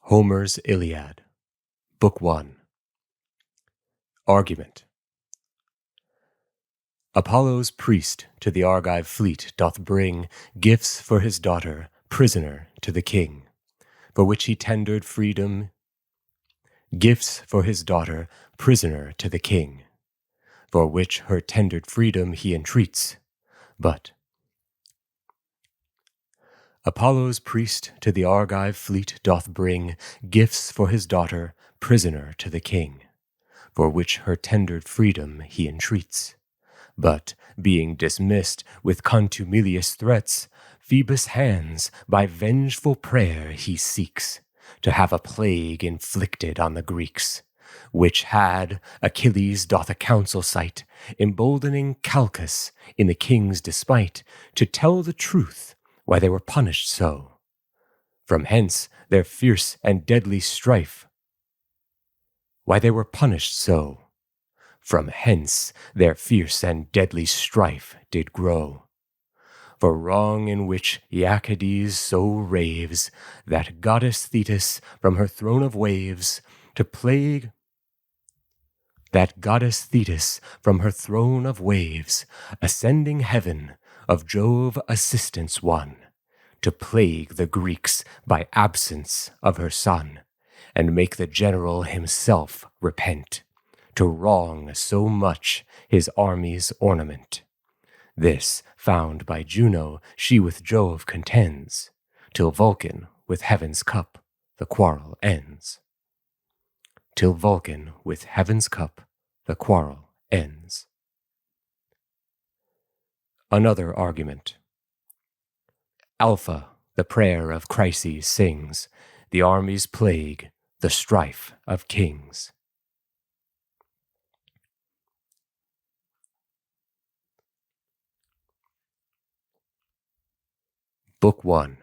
Homer's Iliad, Book 1. Argument. Apollo's priest to the Argive fleet doth bring gifts for his daughter, prisoner to the king, for which he tendered freedom. Gifts for his daughter, prisoner to the king, for which her tendered freedom he entreats. But Apollo's priest to the Argive fleet doth bring gifts for his daughter, prisoner to the king, for which her tendered freedom he entreats. But, being dismissed with contumelious threats, Phoebus' hands by vengeful prayer he seeks, to have a plague inflicted on the Greeks, which had, Achilles doth a counsel cite, emboldening Calchas in the king's despite, to tell the truth why they were punished so. From hence their fierce and deadly strife. Why they were punished so. From hence their fierce and deadly strife did grow. For wrong in which Iacides so raves, that goddess Thetis from her throne of waves, to plague that goddess Thetis from her throne of waves, ascending heaven, of Jove assistance won, to plague the Greeks by absence of her son, and make the general himself repent, to wrong so much his army's ornament. This, found by Juno, she with Jove contends, till Vulcan with heaven's cup the quarrel ends. Till Vulcan with heaven's cup the quarrel ends. Another argument. Alpha, the prayer of Chryses sings, the army's plague, the strife of kings. Book 1.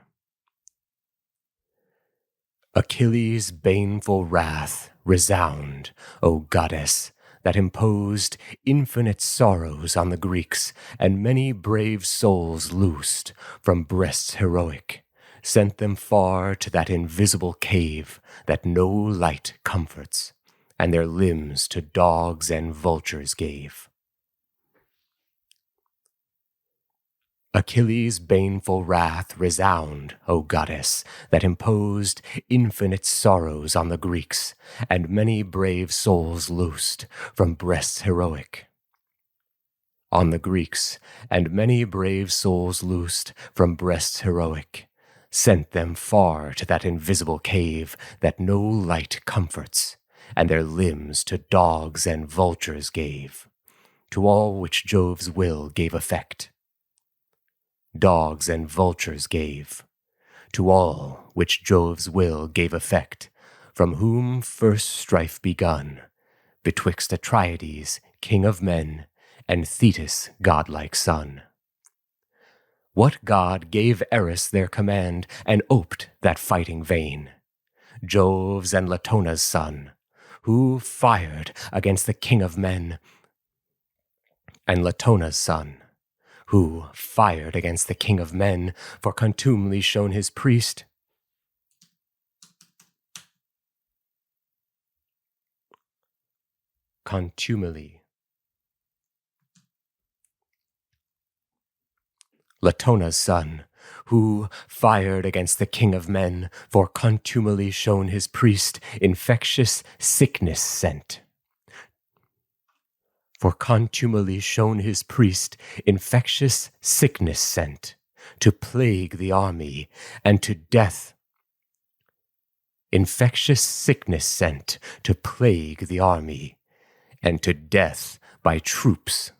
Achilles' baneful wrath resound, O goddess, that imposed infinite sorrows on the Greeks, and many brave souls loosed from breasts heroic, sent them far to that invisible cave that no light comforts, and their limbs to dogs and vultures gave. Achilles' baneful wrath resound, O goddess, that imposed infinite sorrows on the Greeks, and many brave souls loosed from breasts heroic. On the Greeks, and many brave souls loosed from breasts heroic, sent them far to that invisible cave that no light comforts, and their limbs to dogs and vultures gave, to all which Jove's will gave effect. Dogs and vultures gave, to all which Jove's will gave effect, from whom first strife begun, betwixt Atrides, king of men, and Thetis, godlike son. What god gave Eris their command, and oped that fighting vein? Jove's and Latona's son, who fired against the king of men, and Latona's son, who fired against the king of men, for contumely shown his priest. Contumely. Latona's son, who fired against the king of men, for contumely shown his priest, infectious sickness sent. For contumely shown his priest, infectious sickness sent, to plague the army, and to death. Infectious sickness sent, to plague the army, and to death by troops.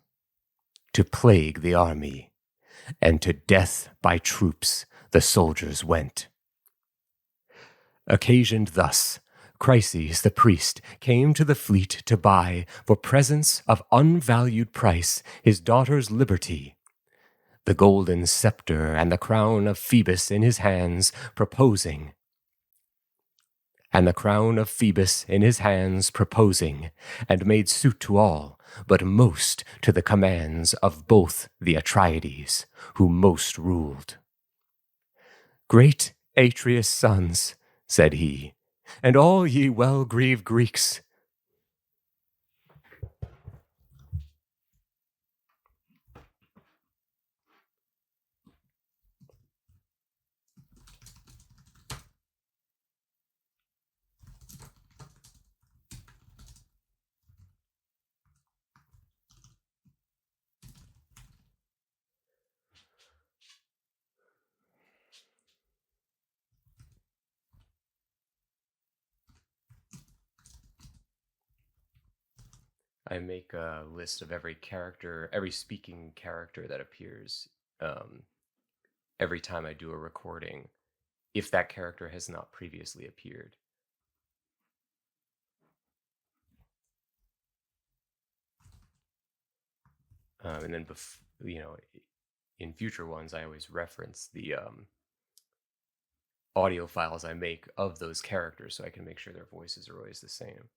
To plague the army, and to death by troops the soldiers went. Occasioned thus, Chryses the priest came to the fleet to buy, for presents of unvalued price, his daughter's liberty. The golden scepter and the crown of Phoebus in his hands proposing. And made suit to all, but most to the commands of both the Atrides, who most ruled. Great Atreus' sons, said he, and all ye well-grieved Greeks. I make a list of every character, every speaking character that appears every time I do a recording, if that character has not previously appeared. And then, in future ones, I always reference the audio files I make of those characters so I can make sure their voices are always the same.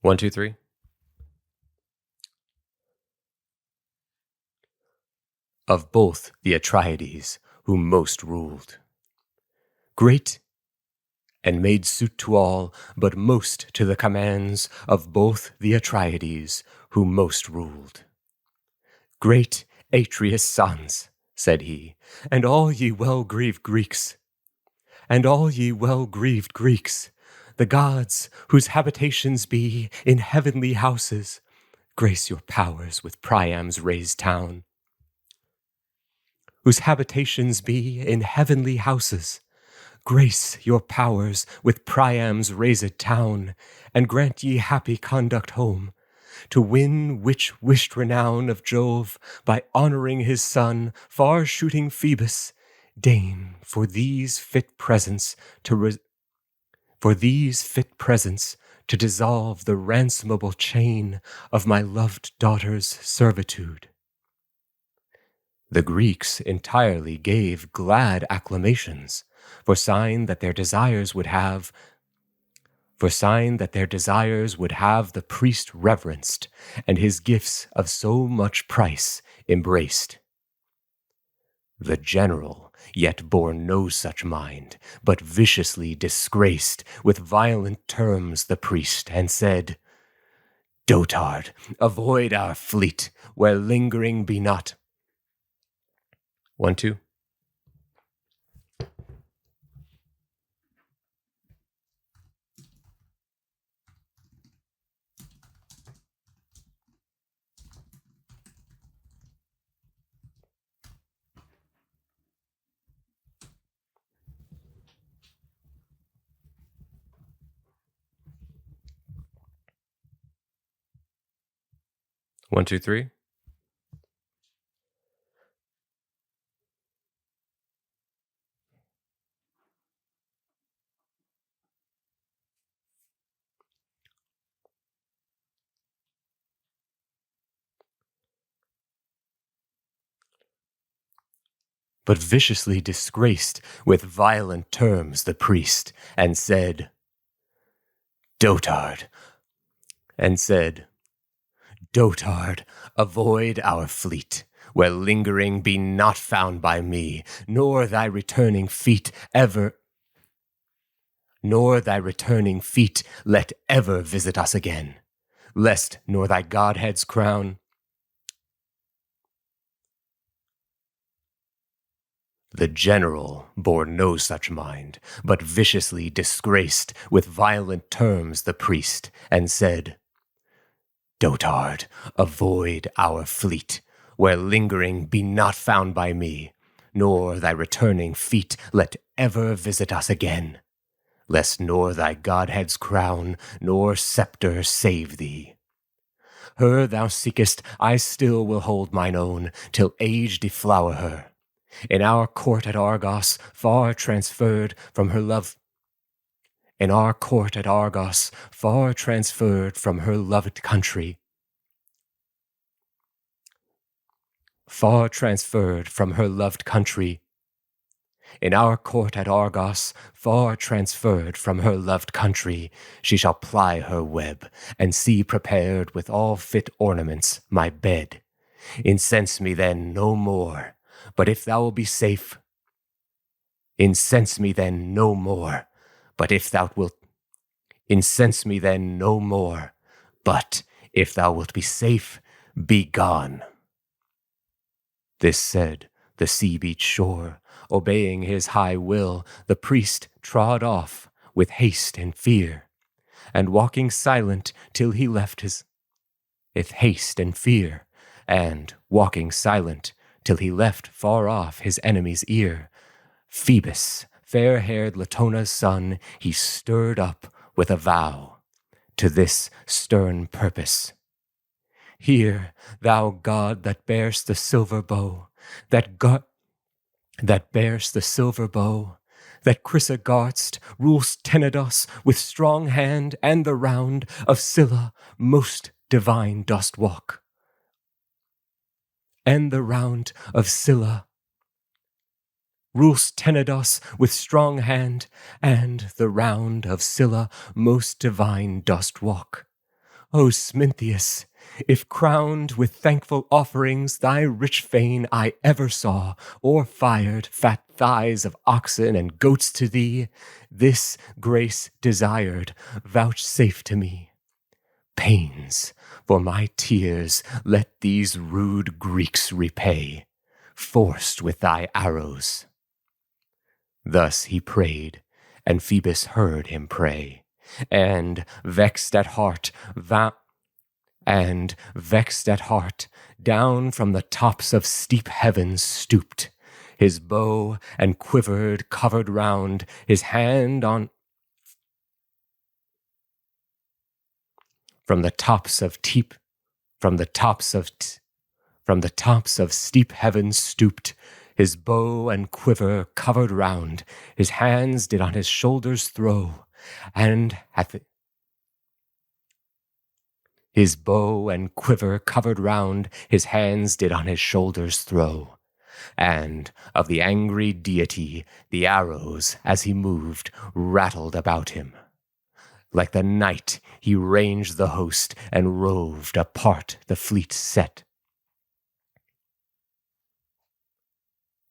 One, two, three. Of both the Atreides, who most ruled. Great and made suit to all, but most to the commands of both the Atreides, who most ruled. Great Atreus' sons, said he, and all ye well-grieved Greeks, and all ye well-grieved Greeks, the gods whose habitations be in heavenly houses, grace your powers with Priam's raised town. Whose habitations be in heavenly houses, grace your powers with Priam's raised town, and grant ye happy conduct home, to win which wished renown of Jove by honoring his son, far-shooting Phoebus, deign for these fit presents to dissolve the ransomable chain of my loved daughter's servitude. The Greeks entirely gave glad acclamations, for sign that their desires would have the priest reverenced, and his gifts of so much price embraced. The general yet bore no such mind, but viciously disgraced with violent terms the priest, and said, Dotard, avoid our fleet, where lingering be not. 1, 2. One, two, three. But viciously disgraced with violent terms the priest, and said, Dotard, avoid our fleet, where lingering be not found by me, nor thy returning feet let ever visit us again, lest nor thy Godhead's crown. The general bore no such mind, but viciously disgraced with violent terms the priest, and said, Dotard, avoid our fleet, where lingering be not found by me, nor thy returning feet let ever visit us again, lest nor thy Godhead's crown nor scepter save thee. Her thou seekest, I still will hold mine own, till age deflower her. In our court at Argos, far transferred from her loved country, In our court at Argos, far transferred from her loved country, she shall ply her web, and see prepared with all fit ornaments my bed. Incense me then no more, but if thou wilt be safe. Incense me then no more, but if thou wilt. Incense me then no more, but if thou wilt be safe, be gone. This said, the sea-beat shore, obeying his high will, the priest trod off with haste and fear, and walking silent till he left his. With haste and fear, and walking silent till he left far off his enemy's ear, Phoebus, fair-haired Latona's son, he stirred up with a vow to this stern purpose. Hear, thou god that bearest the silver bow, that bearest the silver bow, that Chrysogarst rulest Tenedos with strong hand, and the round of Scylla most divine dost walk. And the round of Scylla rulest Tenedos with strong hand, and the round of Scylla most divine dost walk. O Smintheus, if crowned with thankful offerings thy rich fane I ever saw, or fired fat thighs of oxen and goats to thee, this grace desired vouchsafe to me. Pains for my tears let these rude Greeks repay, forced with thy arrows. Thus he prayed, and Phoebus heard him pray, and vexed at heart, down from the tops of steep heavens stooped, his bow and quivered covered round, his hand on. From the tops of steep heavens stooped, his bow and quiver covered round, his hands did on his shoulders throw, and his bow and quiver covered round, his hands did on his shoulders throw, and of the angry deity the arrows, as he moved, rattled about him. Like the night he ranged the host, and roved apart the fleet set.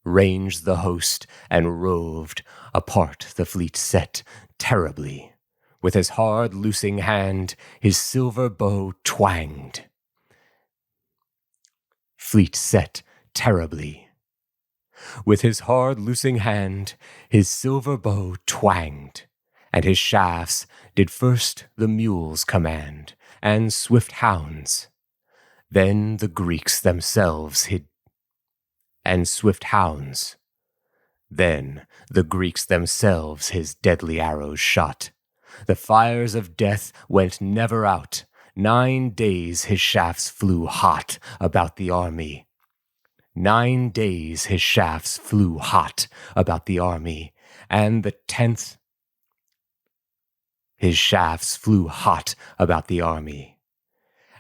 Ranged the host, and roved apart the fleet set, terribly. With his hard loosing hand, his silver bow twanged. Fleet set terribly. With his hard loosing hand, his silver bow twanged, and his shafts did first the mules command, and swift hounds. Then the Greeks themselves hid, and swift hounds. Then the Greeks themselves his deadly arrows shot. The fires of death went never out. 9 days his shafts flew hot about the army. 9 days his shafts flew hot about the army, and the 10th his shafts flew hot about the army.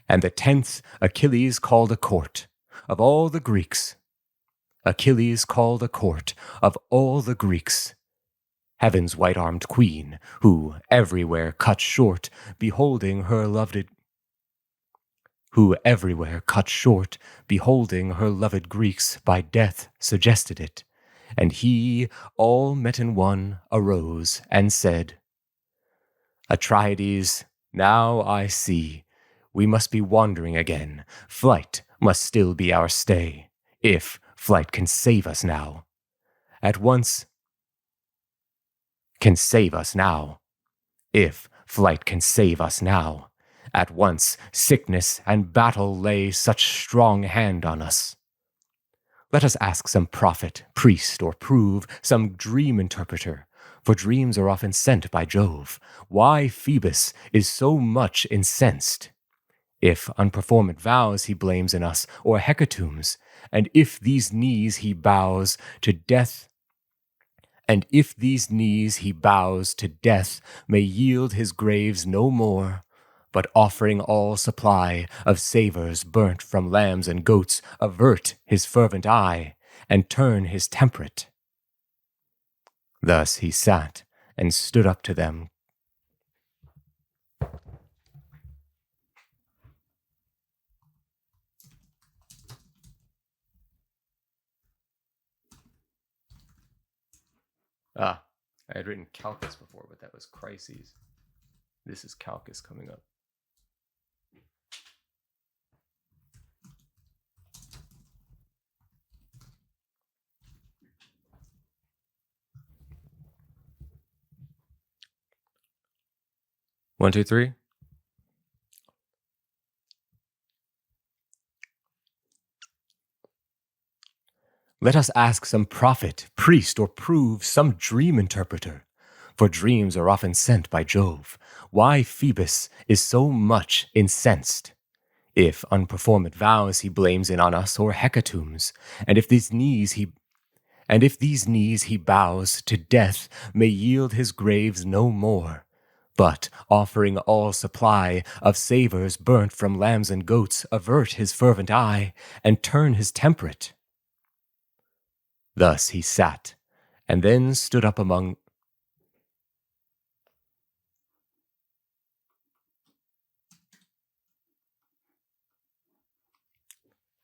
And the 10th Achilles called a court of all the Greeks. Achilles called a court of all the Greeks. Heaven's white-armed queen, who everywhere cut short, beholding her loved Greeks by death suggested it, and he, all met in one, arose and said, Atrides, now I see, we must be wandering again. Flight must still be our stay, if flight can save us now. At once can save us now, if flight can save us now. At once sickness and battle lay such strong hand on us. Let us ask some prophet, priest, or prove some dream interpreter, for dreams are often sent by Jove, why Phoebus is so much incensed. If unperformed vows he blames in us, or hecatombs, and if these knees he bows to death, may yield his graves no more, but offering all supply of savours burnt from lambs and goats, avert his fervent eye, and turn his temperate. Thus he sat and stood up to them. I had written Calchas before, but that was crises. This is Calchas coming up. One, two, three. Let us ask some prophet, priest, or prove some dream interpreter, for dreams are often sent by Jove. Why Phoebus is so much incensed? If unperformed vows he blames in on us, or hecatombs, and if these knees he bows to death, may yield his graves no more, but offering all supply of savours burnt from lambs and goats, avert his fervent eye, and turn his temperate. Thus he sat, and then stood up among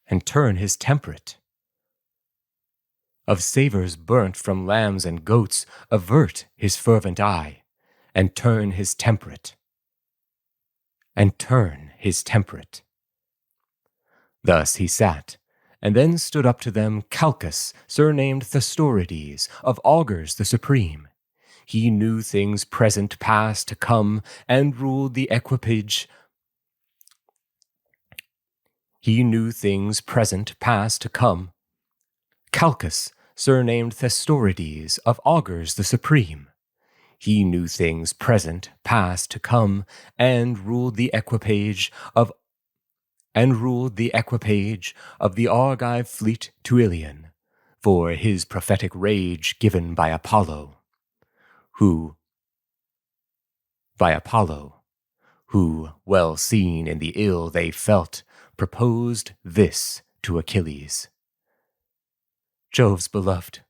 and turn his temperate. Of savours burnt from lambs and goats, avert his fervent eye, and turn his temperate. Thus he sat, and then stood up to them Calchas, surnamed Thestorides, of augurs the supreme. He knew things present, past, to come, and ruled the equipage. Calchas, surnamed Thestorides, of augurs the supreme. He knew things present, past, to come, and ruled the equipage of the Argive fleet to Iliad, for his prophetic rage given by Apollo, who, well seen in the ill they felt, proposed this to Achilles. Jove's beloved.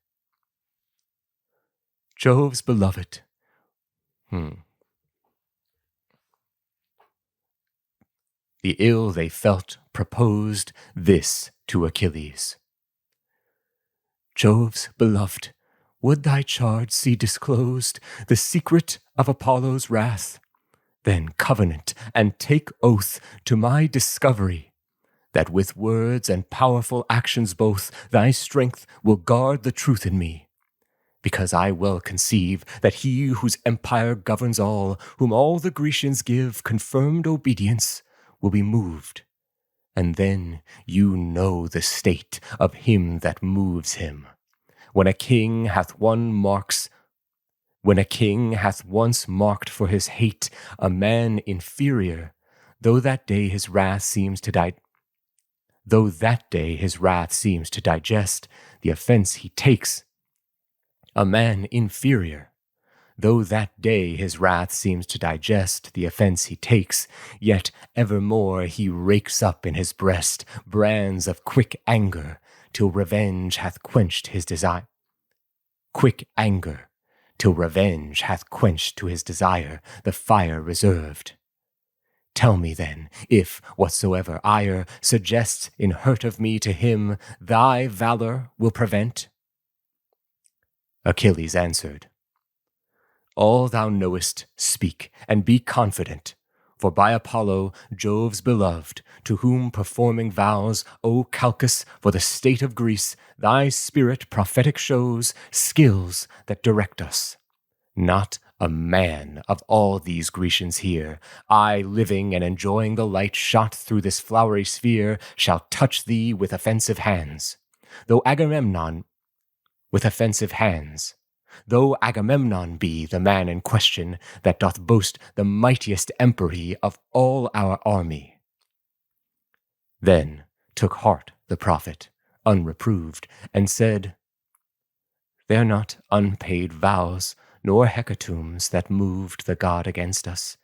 The ill they felt proposed this to Achilles. Jove's beloved, would thy charge see disclosed the secret of Apollo's wrath? Then covenant and take oath to my discovery, that with words and powerful actions both thy strength will guard the truth in me. Because I well conceive that he whose empire governs all, whom all the Grecians give confirmed obedience, will be moved. And then you know the state of him that moves him. When a king hath once marked for his hate a man inferior, though that day his wrath seems to digest the offense he takes, a man inferior, though that day his wrath seems to digest the offense he takes, yet evermore he rakes up in his breast brands of quick anger, till revenge hath quenched his desire. Till revenge hath quenched to his desire the fire reserved. Tell me then, if whatsoever ire suggests in hurt of me to him, thy valor will prevent? Achilles answered, all thou knowest, speak, and be confident. For by Apollo, Jove's beloved, to whom performing vows, O Calchas, for the state of Greece, thy spirit prophetic shows skills that direct us. Not a man of all these Grecians here, I living and enjoying the light shot through this flowery sphere, shall touch thee with offensive hands. Though Agamemnon be the man in question that doth boast the mightiest empery of all our army. Then took heart the prophet, unreproved, and said, they're not unpaid vows, nor hecatombs that moved the god against us.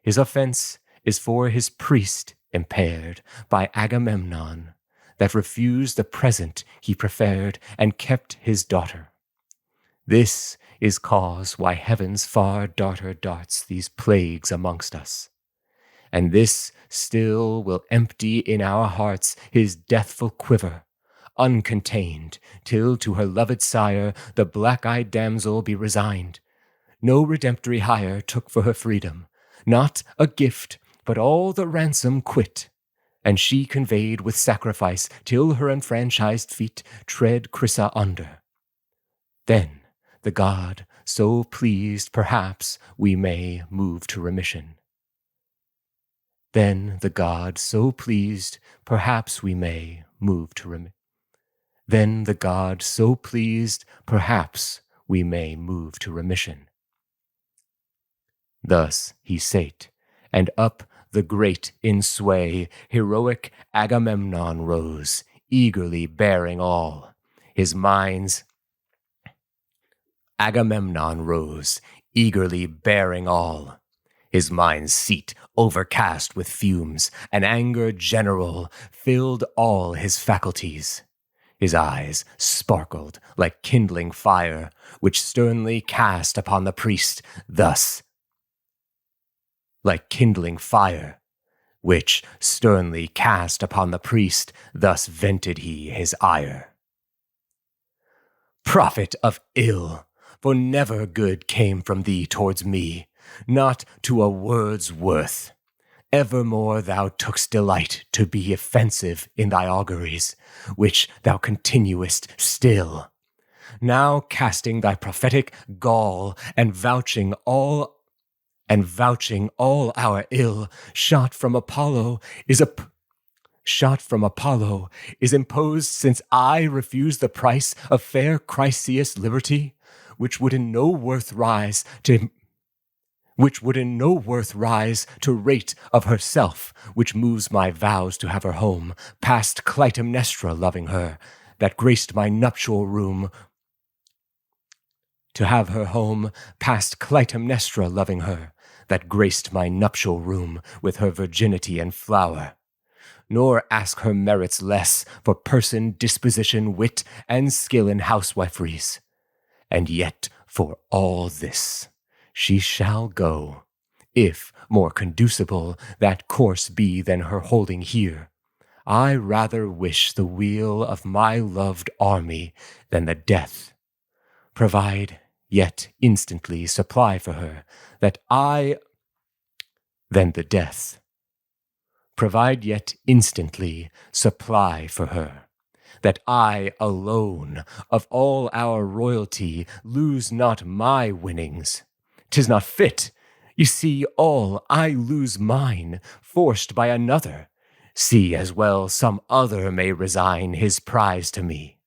His offense is for his priest impaired by Agamemnon, that refused the present he preferred and kept his daughter. This is cause why heaven's far darter darts these plagues amongst us. And this still will empty in our hearts his deathful quiver, uncontained, till to her loved sire the black-eyed damsel be resigned. No redemptory hire took for her freedom, not a gift, but all the ransom quit. And she conveyed with sacrifice till her enfranchised feet tread Chrysa under. Then the god so pleased, perhaps we may move to remission. Then the god so pleased, perhaps we may move to remission. Then the god so pleased, perhaps we may move to remission. Thus he sate, and up the great in sway, heroic Agamemnon rose, eagerly bearing all. Agamemnon rose, eagerly bearing all. His mind's seat overcast with fumes, an anger general filled all his faculties. His eyes sparkled like kindling fire, which sternly cast upon the priest thus. Like kindling fire, which sternly cast upon the priest, thus vented he his ire. Prophet of ill, for never good came from thee towards me, not to a word's worth. Evermore thou took'st delight to be offensive in thy auguries, which thou continuest still. Now casting thy prophetic gall and vouching all our ill, shot from Apollo is imposed, since I refuse the price of fair Chryseis' liberty, which would in no worth rise to rate of herself, which moves my vows to have her home, past Clytemnestra loving her, that graced my nuptial room. To have her home, past Clytemnestra loving her, that graced my nuptial room with her virginity and flower. Nor ask her merits less for person, disposition, wit, and skill in housewiferys. And yet for all this she shall go, if more conducible that course be than her holding here. I rather wish the weal of my loved army than the death. Provide, yet instantly supply for her, than the death. Provide yet instantly supply for her, that I alone of all our royalty lose not my winnings. 'Tis not fit. You see all I lose mine, forced by another. See as well some other may resign his prize to me.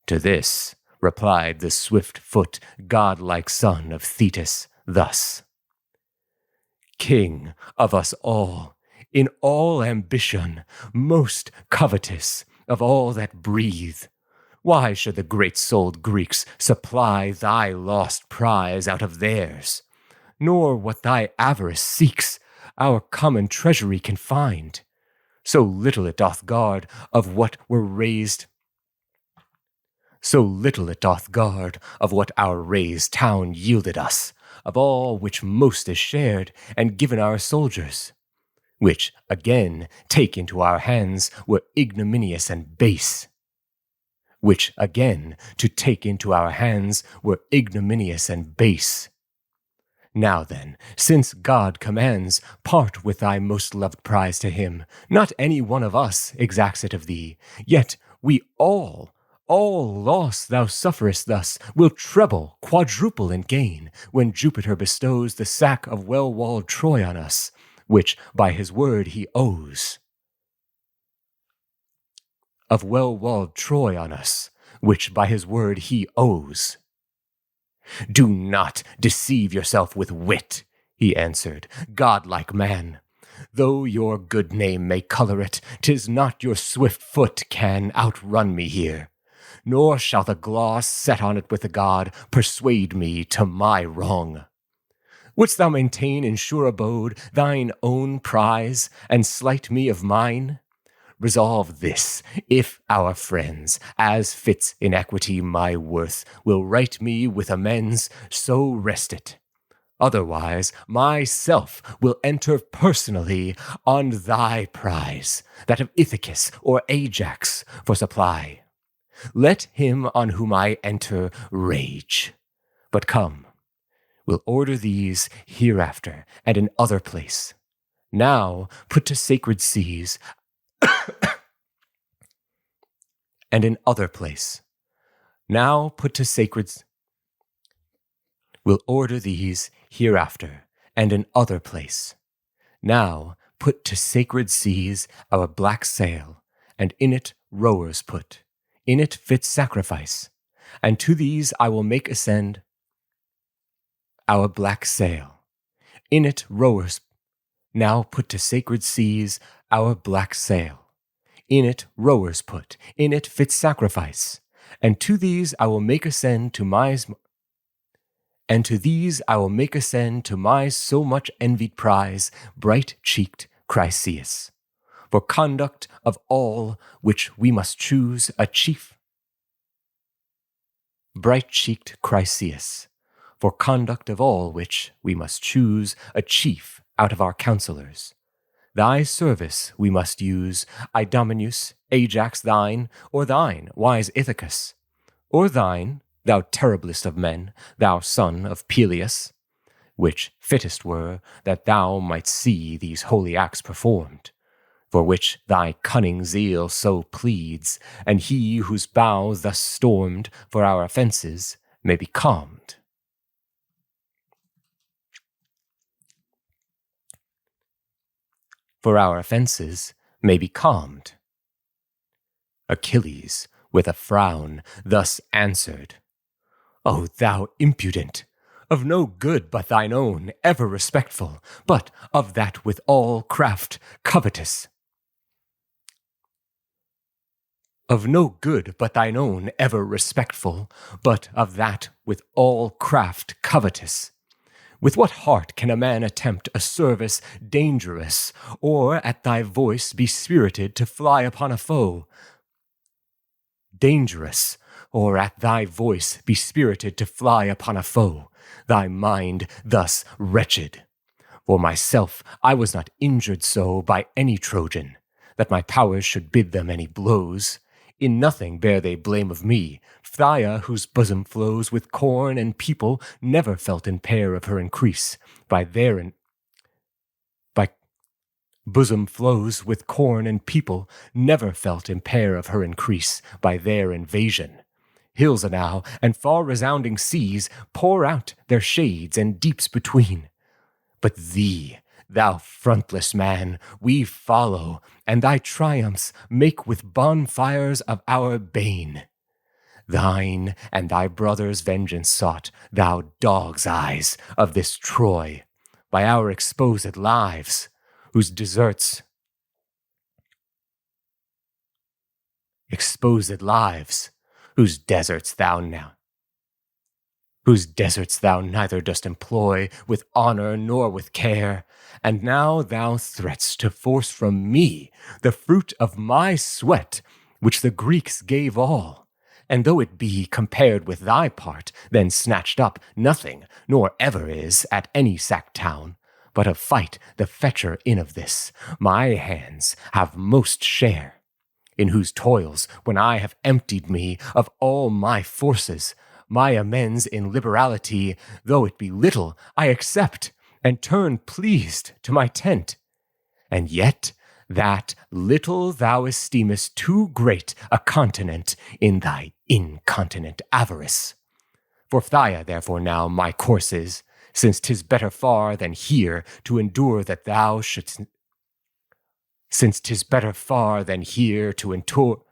To this replied the swift-foot, godlike son of Thetis thus. King of us all, in all ambition, most covetous of all that breathe, why should the great-souled Greeks supply thy lost prize out of theirs? Nor what thy avarice seeks our common treasury can find. So little it doth guard of what were raised. So little it doth guard of what our raised town yielded us, of all which most is shared and given our soldiers, which again take into our hands were ignominious and base. Which again to take into our hands were ignominious and base. Now then, since God commands, part with thy most loved prize to him. Not any one of us exacts it of thee, yet we all loss thou sufferest thus, will treble, quadruple in gain, when Jupiter bestows the sack of well-walled Troy on us, which by his word he owes. Of well-walled Troy on us, which by his word he owes. Do not deceive yourself with wit, he answered, godlike man. Though your good name may color it, 'tis not your swift foot can outrun me here. Nor shall the gloss set on it with the god persuade me to my wrong. Wouldst thou maintain in sure abode thine own prize, and slight me of mine? resolve this, if our friends, as fits in equity my worth, will right me with amends, so rest it. Otherwise, myself will enter personally on thy prize, that of Ithacus or Ajax, for supply. Let him on whom I enter rage. But come, we'll order these hereafter and in other place. Now put to sacred seas, and in other place. Now put to sacred. We'll order these hereafter and in other place. Now put to sacred seas our black sail, and in it rowers put. In it fit sacrifice, and to these I will make ascend our black sail. In it rowers. Now put to sacred seas our black sail. In it rowers put, in it fit sacrifice. And to these I will make ascend to my so much envied prize, bright-cheeked Chryseis. For conduct of all which we must choose a chief. Bright-cheeked Chryseis. For conduct of all which we must choose a chief out of our counselors. Thy service we must use, Idomeneus, Ajax thine, or thine, wise Ithacus, or thine, thou terriblest of men, thou son of Peleus, which fittest were that thou mightst see these holy acts performed, for which thy cunning zeal so pleads, and he whose bow thus stormed for our offences may be calmed. For our offences may be calmed. Achilles, with a frown, thus answered, O thou impudent, of no good but thine own, ever respectful, but of that with all craft covetous. Of no good but thine own, ever respectful, but of that with all craft covetous. With what heart can a man attempt a service dangerous, or at thy voice be spirited to fly upon a foe? Dangerous, or at thy voice be spirited to fly upon a foe, thy mind thus wretched. For myself I was not injured so by any Trojan, that my powers should bid them any blows. In nothing bear they blame of me. Phthia, whose bosom flows with corn and people, never felt in pair of her increase. By bosom flows with corn and people, never felt in pair of her increase by their invasion. Hills enow and far resounding seas pour out their shades and deeps between. But thee, thou frontless man, we follow, and thy triumphs make with bonfires of our bane. Thine and thy brother's vengeance sought, thou dog's eyes of this Troy, by our exposed lives, whose deserts whose deserts thou neither dost employ with honor nor with care, and now thou threats to force from me the fruit of my sweat, which the Greeks gave all, and though it be compared with thy part, then snatched up nothing, nor ever is at any sacked town, but of fight the fetcher in of this, my hands have most share, in whose toils, when I have emptied me of all my forces, my amends in liberality, though it be little, I accept, and turn pleased to my tent. And yet that little thou esteemest too great a continent in thy incontinent avarice. For Phthia, therefore, now my course is, since 'tis better far than here to endure that thou shouldst. Since 'tis better far than here to endure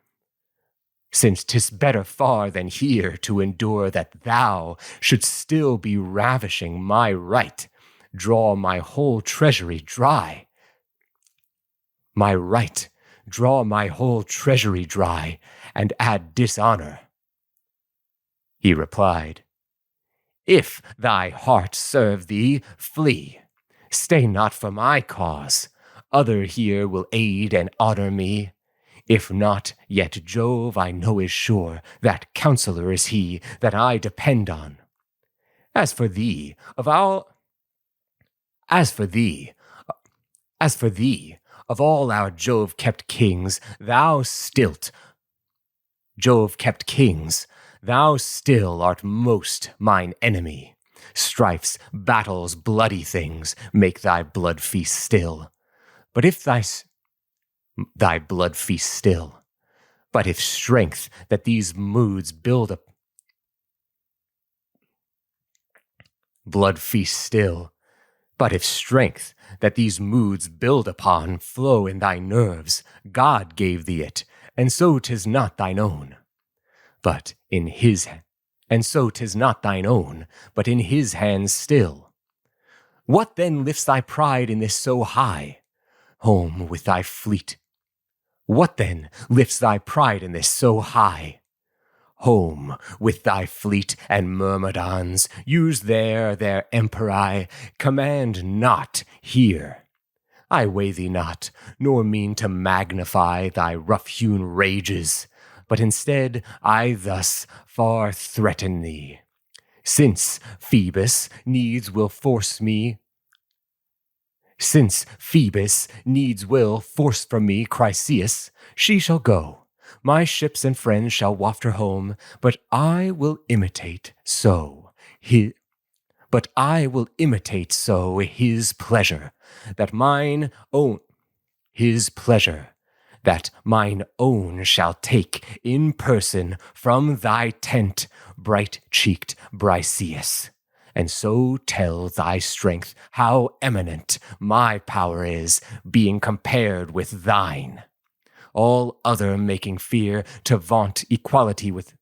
that thou shouldst still be ravishing my right, draw my whole treasury dry. And add dishonor. He replied, If thy heart serve thee, flee. Stay not for my cause. Other here will aid and honor me. If not, yet Jove I know is sure, that counselor is he that I depend on. As for thee, of all our Jove-kept kings, thou still art most mine enemy. Strifes, battles, bloody things, make thy blood feast still. But if strength that these moods build up, upon flow in thy nerves, God gave thee it, and so 'tis not thine own. But in his hands still. What then lifts thy pride in this so high? Home with thy fleet. What then lifts thy pride in this so high? Home with thy fleet and myrmidons, use there their empery, command not here. I weigh thee not, nor mean to magnify thy rough-hewn rages, but instead I thus far threaten thee. Since Phoebus needs will force from me Chryseis, she shall go. My ships and friends shall waft her home, but I will imitate so his pleasure, that mine own shall take in person from thy tent, bright-cheeked Briseis, and so tell thy strength how eminent my power is, being compared with thine. All other making fear to vaunt equality with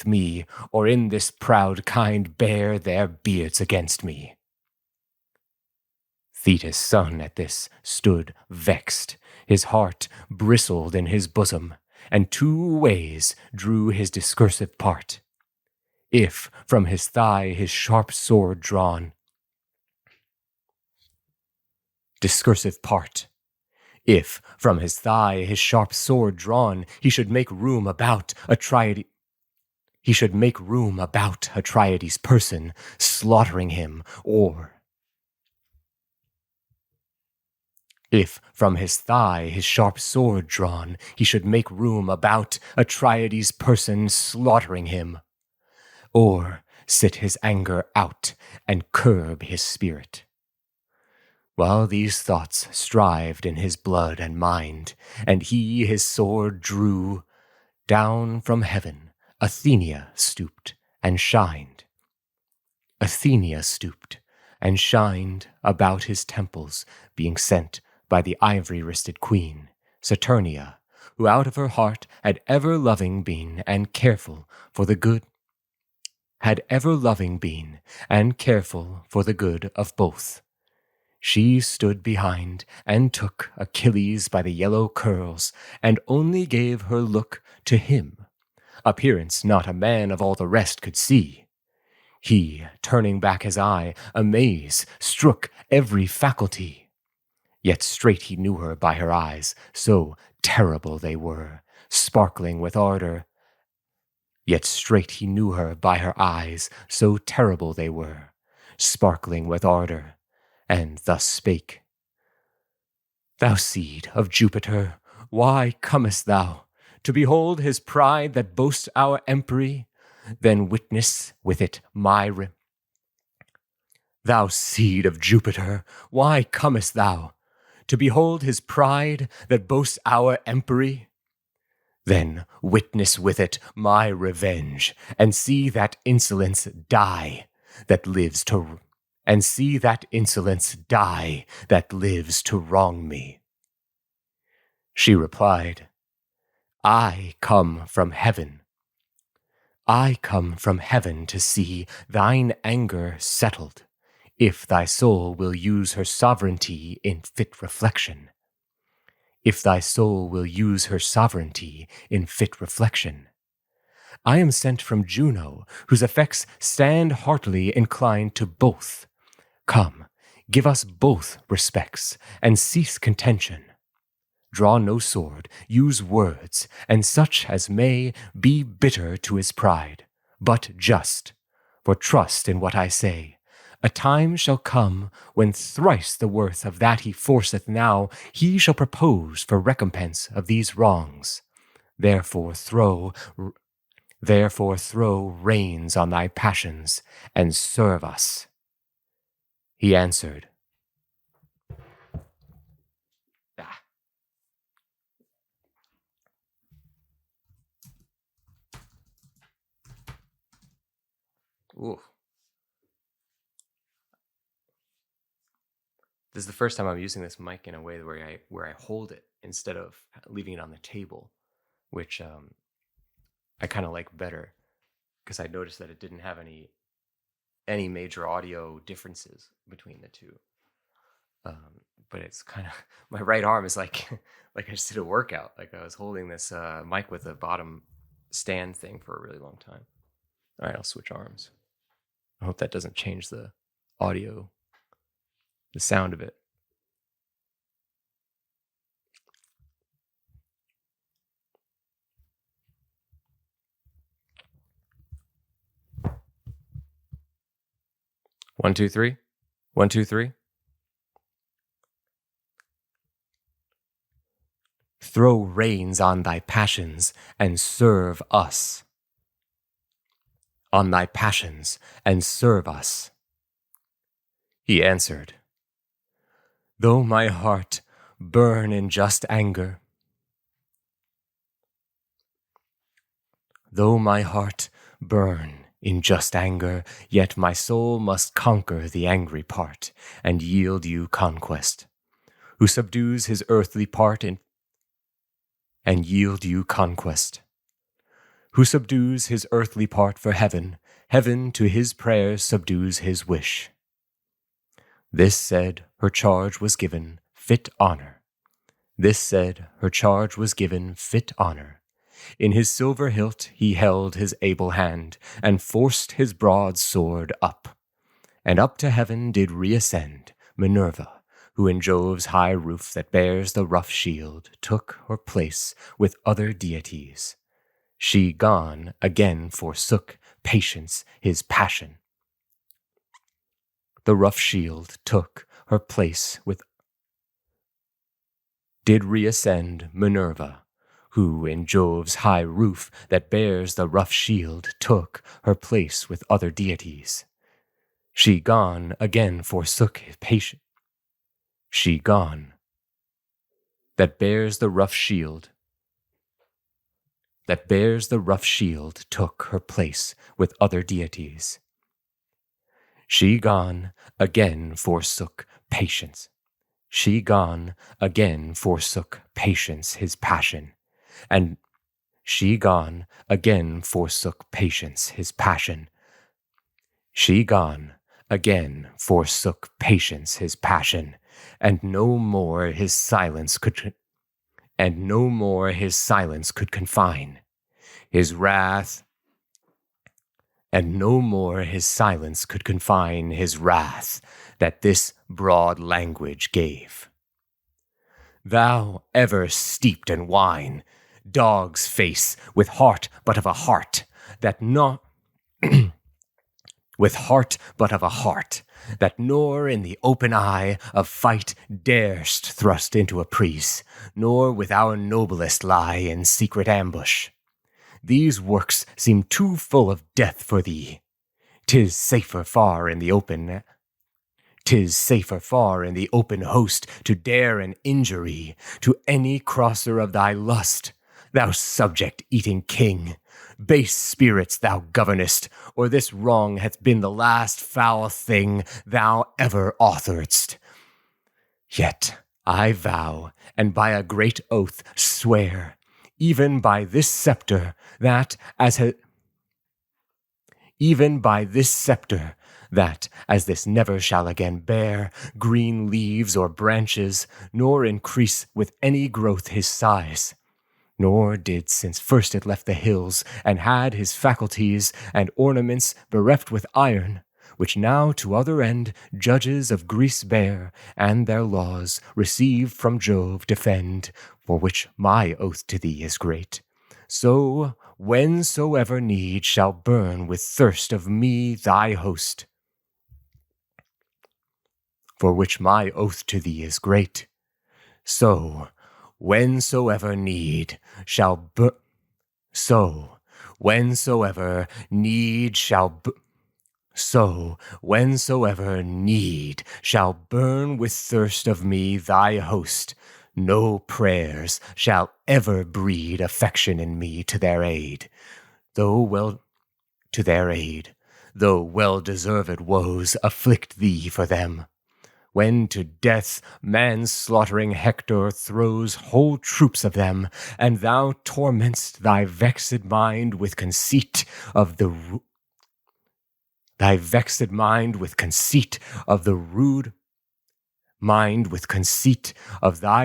me, or in this proud kind bare their beards against me. Thetis' son at this stood vexed, his heart bristled in his bosom, and 2 ways drew his discursive part. If from his thigh his sharp sword drawn, he should make room about Atrides' person, slaughtering him, or if from his thigh his sharp sword drawn, he should make room about Atrides' person, slaughtering him, or sit his anger out and curb his spirit. While these thoughts strived in his blood and mind, and he his sword drew, down from heaven Athenia stooped and shined. About his temples, being sent by the ivory-wristed queen, Saturnia, who out of her heart had ever loving been and careful for the good of both. She stood behind and took Achilles by the yellow curls, and only gave her look to him, appearance not a man of all the rest could see. He, turning back his eye, amaze strook every faculty. Yet straight he knew her by her eyes, so terrible they were, sparkling with ardor. And thus spake, Thou seed of Jupiter, why comest thou to behold his pride that boasts our empery? Then witness with it my Thou seed of Jupiter, why comest thou to behold his pride that boasts our empery? Then witness with it my revenge, and see that insolence die that lives to wrong me. She replied, I come from heaven to see thine anger settled, if thy soul will use her sovereignty in fit reflection. I am sent from Juno, whose effects stand heartily inclined to both. Come, Give us both respects, and cease contention. Draw no sword, use words, and such as may be bitter to his pride, but just. For trust in what I say. A time shall come when thrice the worth of that he forceth now he shall propose for recompense of these wrongs. Therefore throw reins on thy passions, and serve us. He answered, Ooh. This is the first time I'm using this mic in a way where I hold it instead of leaving it on the table, which I kind of like better because I noticed that it didn't have any major audio differences between the two. But it's kind of, my right arm is like I just did a workout. Like I was holding this mic with a bottom stand thing for a really long time. All right, I'll switch arms. I hope that doesn't change the audio, the sound of it. One, two, three. 1, 2, 3. Throw reins on thy passions and serve us. On thy passions and serve us. He answered, Though my heart burn in just anger, yet my soul must conquer the angry part and yield you conquest. Who subdues his earthly part and yield you conquest. Who subdues his earthly part for heaven, heaven to his prayers subdues his wish. This said, her charge was given fit honor. In his silver hilt he held his able hand, and forced his broad sword up. And up to heaven did reascend Minerva, who in Jove's high roof that bears the rough shield took her place with other deities. She gone again forsook patience his passion. The rough shield took her place with did reascend Minerva, who in Jove's high roof that bears the rough shield took her place with other deities. She gone again forsook his patience. She gone that bears the rough shield took her place with other deities. She gone again forsook patience. She gone again forsook patience his passion. And she gone again forsook patience his passion. She gone again forsook patience his passion. And no more his silence could confine his wrath. And no more his silence could confine his wrath that this broad language gave. Thou ever steeped in wine, dog's face, with heart but of a heart, that not with heart but of a heart, that nor in the open eye of fight darest thrust into a priest, nor with our noblest lie in secret ambush. These works seem too full of death for thee. 'Tis safer far in the open host to dare an injury to any crosser of thy lust, thou subject-eating king. Base spirits thou governest, or this wrong hath been the last foul thing thou ever authoredst. Yet I vow, and by a great oath swear, even by this scepter that as this never shall again bear green leaves or branches, nor increase with any growth his size, nor did since first it left the hills and had his faculties and ornaments bereft with iron, which now to other end judges of Greece bear, and their laws received from Jove defend, for which my oath to thee is great. So, whensoever need shall burn with thirst of me thy host, for which my oath to thee is great. So, whensoever need shall burn, so, whensoever need shall so, whensoever need shall burn with thirst of me thy host, no prayers shall ever breed affection in me to their aid, though well-deserved woes afflict thee for them. When to death man-slaughtering Hector throws whole troops of them, and thou torment'st thy vexed mind with conceit of the rude thy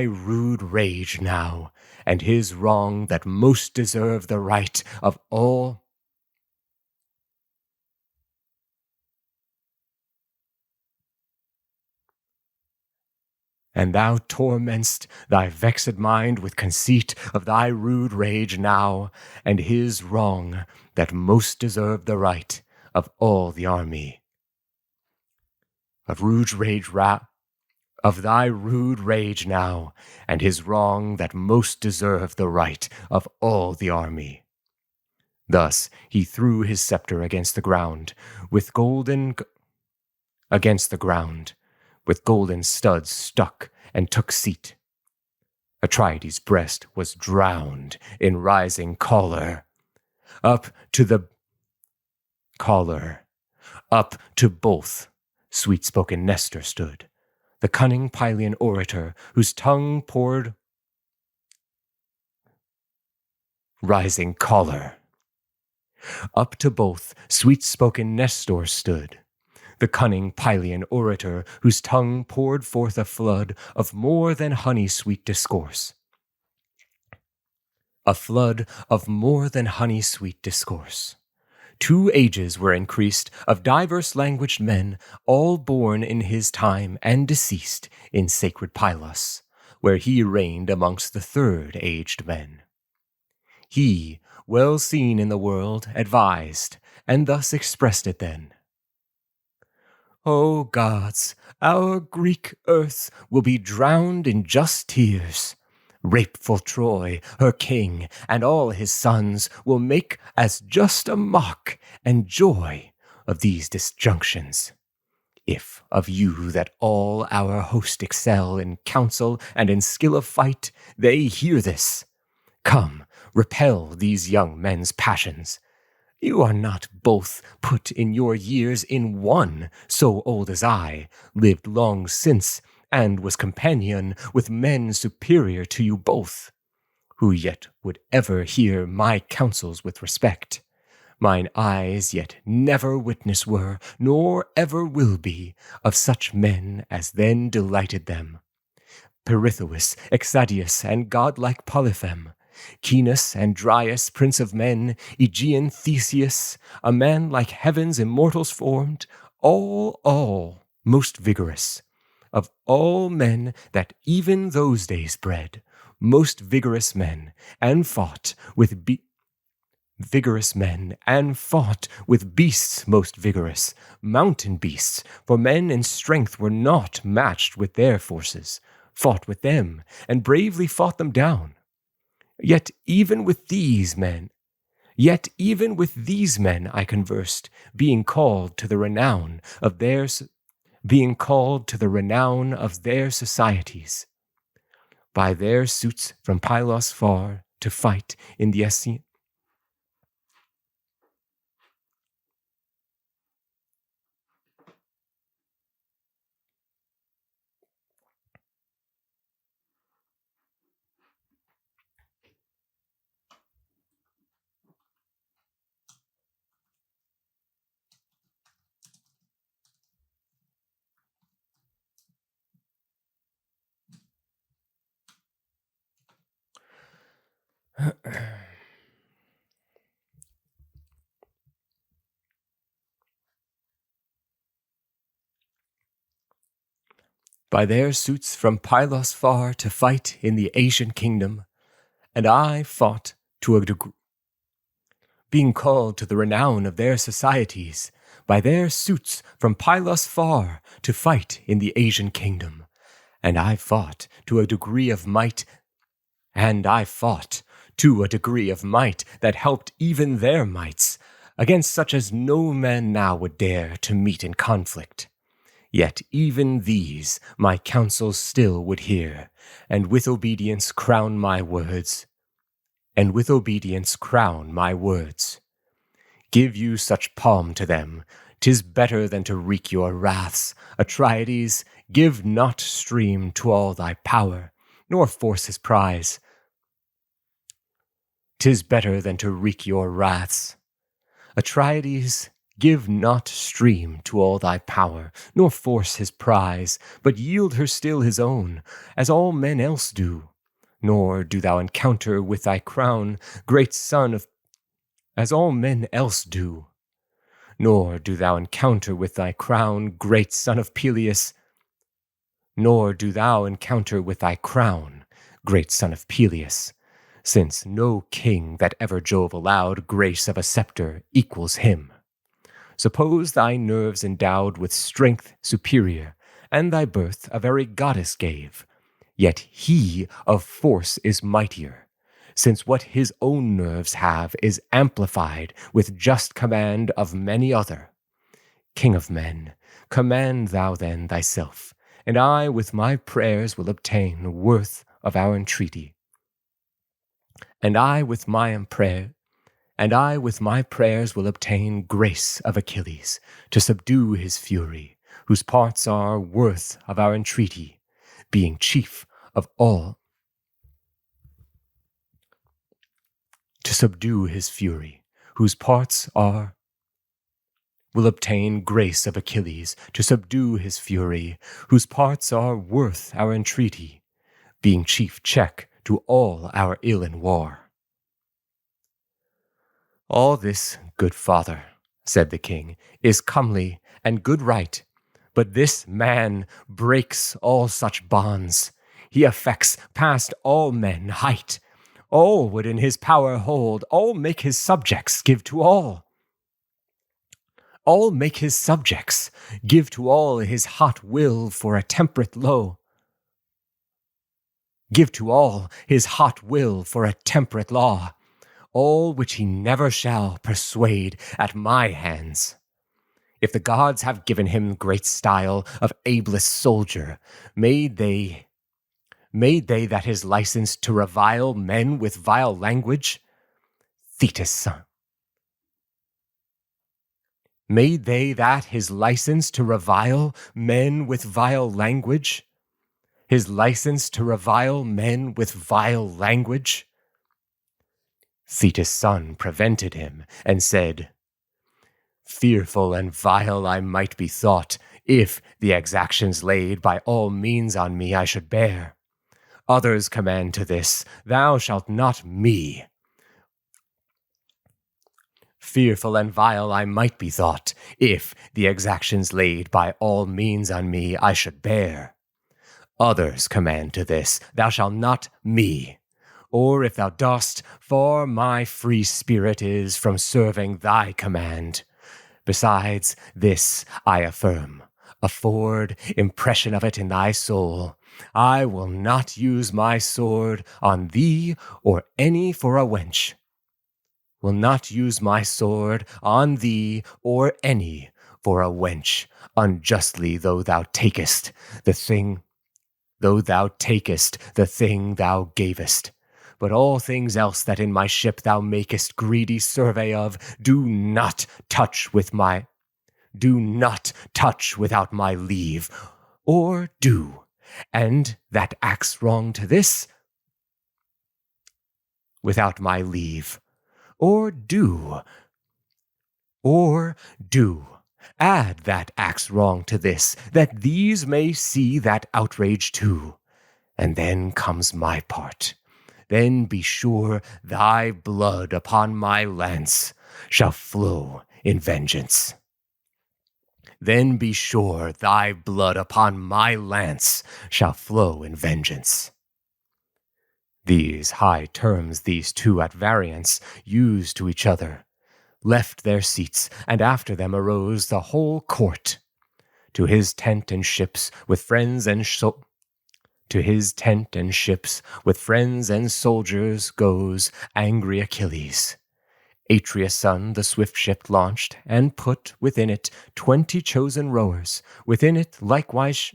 rude rage now, and his wrong that most deserve the right of all. And thou torment'st thy vexed mind with conceit of thy rude rage now, and his wrong that most deserve the right of all the army. Of thy rude rage now, and his wrong that most deserve the right of all the army. Thus he threw his scepter against the ground, with golden studs stuck, and took seat. Atrides' breast was drowned in rising choler. Up to both sweet-spoken Nestor stood, the cunning Pylian orator, whose tongue poured rising choler. Up to both sweet-spoken Nestor stood, the cunning Pylian orator, whose tongue poured forth a flood of more than honey-sweet discourse. A flood of more than honey-sweet discourse. 2 ages were increased of diverse-languaged men, all born in his time and deceased in sacred Pylos, where he reigned amongst the 3rd aged men. He, well seen in the world, advised, and thus expressed it then. O gods, our Greek earth will be drowned in just tears. Rapeful Troy, her king, and all his sons will make as just a mock and joy of these disjunctions. If of you that all our host excel in counsel and in skill of fight, they hear this. Come, repel these young men's passions. You are not both put in your years in one, so old as I, lived long since, and was companion with men superior to you both, who yet would ever hear my counsels with respect. Mine eyes yet never witness were, nor ever will be, of such men as then delighted them. Pirithous, Exadius, and godlike Polyphem, Caenis and Dryas, prince of men, Aegean Theseus, a man like heaven's immortals formed, all most vigorous. Of all men that even those days bred, most vigorous men, and fought with beasts most vigorous, mountain beasts, for men in strength were not matched with their forces, fought with them, and bravely fought them down. Yet even with these men I conversed, being called to the renown of their societies, by their suits from Pylos far to fight in the Essene. by their suits from Pylos far to fight in the Asian kingdom, and I fought to a degree, being called to the renown of their societies, by their suits from Pylos far to fight in the Asian kingdom, and I fought to a degree of might, that helped even their mights, against such as no man now would dare to meet in conflict. Yet even these my counsels still would hear, and with obedience crown my words. Give you such palm to them, 'tis better than to wreak your wraths. Atrides, give not stream to all thy power, nor force his prize. 'Tis better than to wreak your wraths. Atrides, give not stream to all thy power, nor force his prize, but yield her still his own, as all men else do. Nor do thou encounter with thy crown, great son of, as all men else do. Nor do thou encounter with thy crown, great son of Peleus. Since no king that ever Jove allowed grace of a scepter equals him. Suppose thy nerves endowed with strength superior, and thy birth a very goddess gave. Yet he of force is mightier, since what his own nerves have is amplified with just command of many other. King of men, command thou then thyself, and I with my prayers will obtain worth of our entreaty. And I with my prayers will obtain grace of Achilles, to subdue his fury, whose parts are worth of our entreaty, being chief of all. Will obtain grace of Achilles, to subdue his fury, whose parts are worth our entreaty, being chief check to all our ill in war. All this, good father, said the king, is comely and good right, but this man breaks all such bonds. He affects past all men height. All would in his power hold, all make his subjects give to all. All make his subjects give to all his hot will for a temperate law. All which he never shall persuade at my hands. If the gods have given him great style of ablest soldier, made they that his license to revile men with vile language? Thetis' son. Made they that his license to revile men with vile language? Thetis' son prevented him, and said, Fearful and vile I might be thought, if the exactions laid by all means on me I should bear. Others command to this, thou shalt not me. Fearful and vile I might be thought, if the exactions laid by all means on me I should bear. Others command to this, thou shalt not me. Or if thou dost, far my free spirit is from serving thy command. Besides this I affirm, afford impression of it in thy soul. I will not use my sword on thee or any for a wench. Unjustly though thou takest the thing thou gavest. But all things else that in my ship thou makest greedy survey of, do not touch without my leave, or do, and that acts wrong to this, without my leave, or do, add that acts wrong to this, that these may see that outrage too. And then comes my part. Then be sure thy blood upon my lance shall flow in vengeance. Then be sure thy blood upon my lance shall flow in vengeance. These high terms these two at variance used to each other, left their seats, and after them arose the whole court. To his tent and ships with friends and soldiers goes angry Achilles. Atreus' son the swift ship launched, and put within it 20 chosen rowers, within it likewise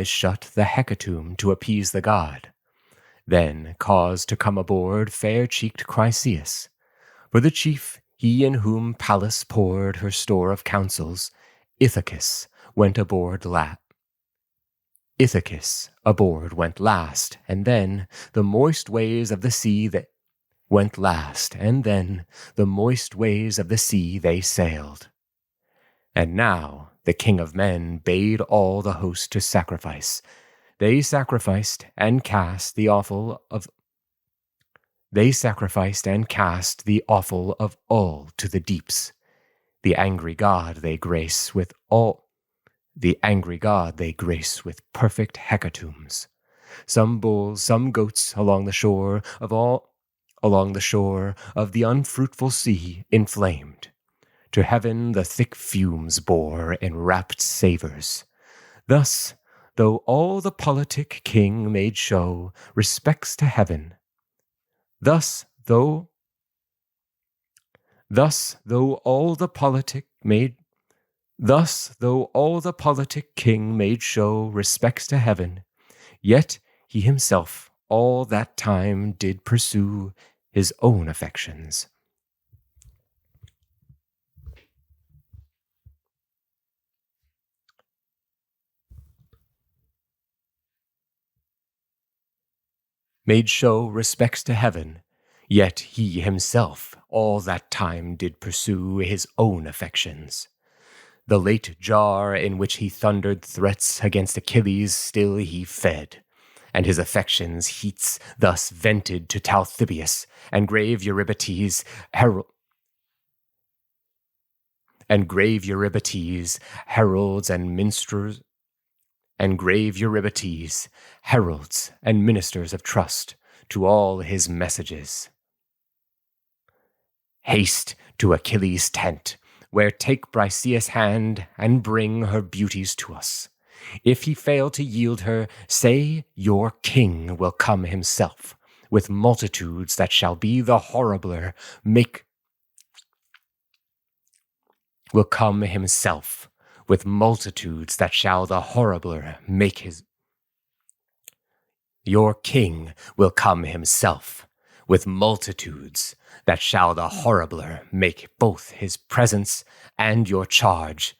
shut the hecatomb to appease the god. Then caused to come aboard fair-cheeked Chryseis, for the chief, he in whom Pallas poured her store of counsels, Ithacus went aboard last, and then the moist ways of the sea they sailed. And now the king of men bade all the host to sacrifice. They sacrificed and cast the offal of all to the deeps. The angry god they grace with perfect hecatombs. Some bulls, some goats along the shore of the unfruitful sea inflamed. To heaven the thick fumes bore in rapt savors. Thus, though all the politic king made show respects to heaven, Thus, though all the politic king made show respects to heaven, yet he himself all that time did pursue his own affections. Made show respects to heaven, yet he himself all that time did pursue his own affections. The late jar in which he thundered threats against Achilles still he fed, and his affections heats thus vented to Talthybius, and grave Eurybates, heralds and minstrels, heralds and ministers of trust to all his messages. Haste to Achilles' tent, where take Briseis' hand and bring her beauties to us. If he fail to yield her, say your king will come himself, with multitudes that shall be the horribler make his. Your king will come himself, with multitudes that shall the horribler make both his presence and your charge,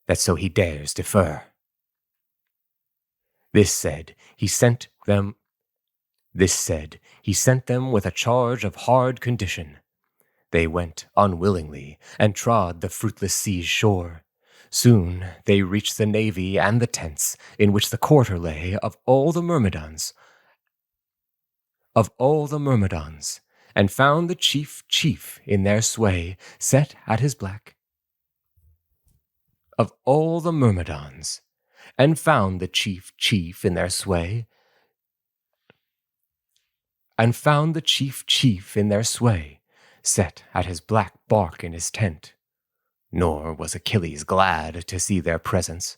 that so he dares defer. This said, he sent them with a charge of hard condition. They went unwillingly, and trod the fruitless sea's shore. Soon they reached the navy and the tents, in which the quarter lay of all the Myrmidons, and found the chief in their sway, set at his black. Of all the Myrmidons, and found the chief in their sway, set at his black bark in his tent. Nor was Achilles glad to see their presence,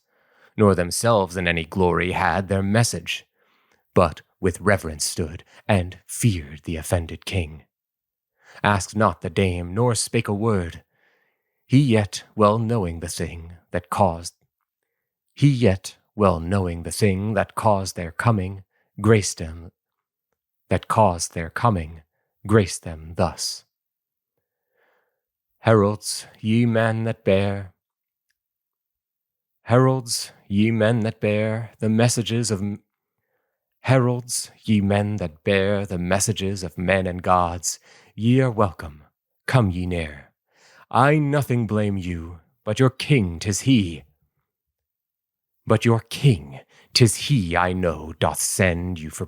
nor themselves in any glory had their message, but with reverence stood, and feared the offended king. Asked not the dame, nor spake a word. He yet well knowing the thing that caused their coming, graced them thus. Heralds, ye men that bear the messages of men and gods, ye are welcome, come ye near. I nothing blame you, but your king, 'tis he. I know, doth send you for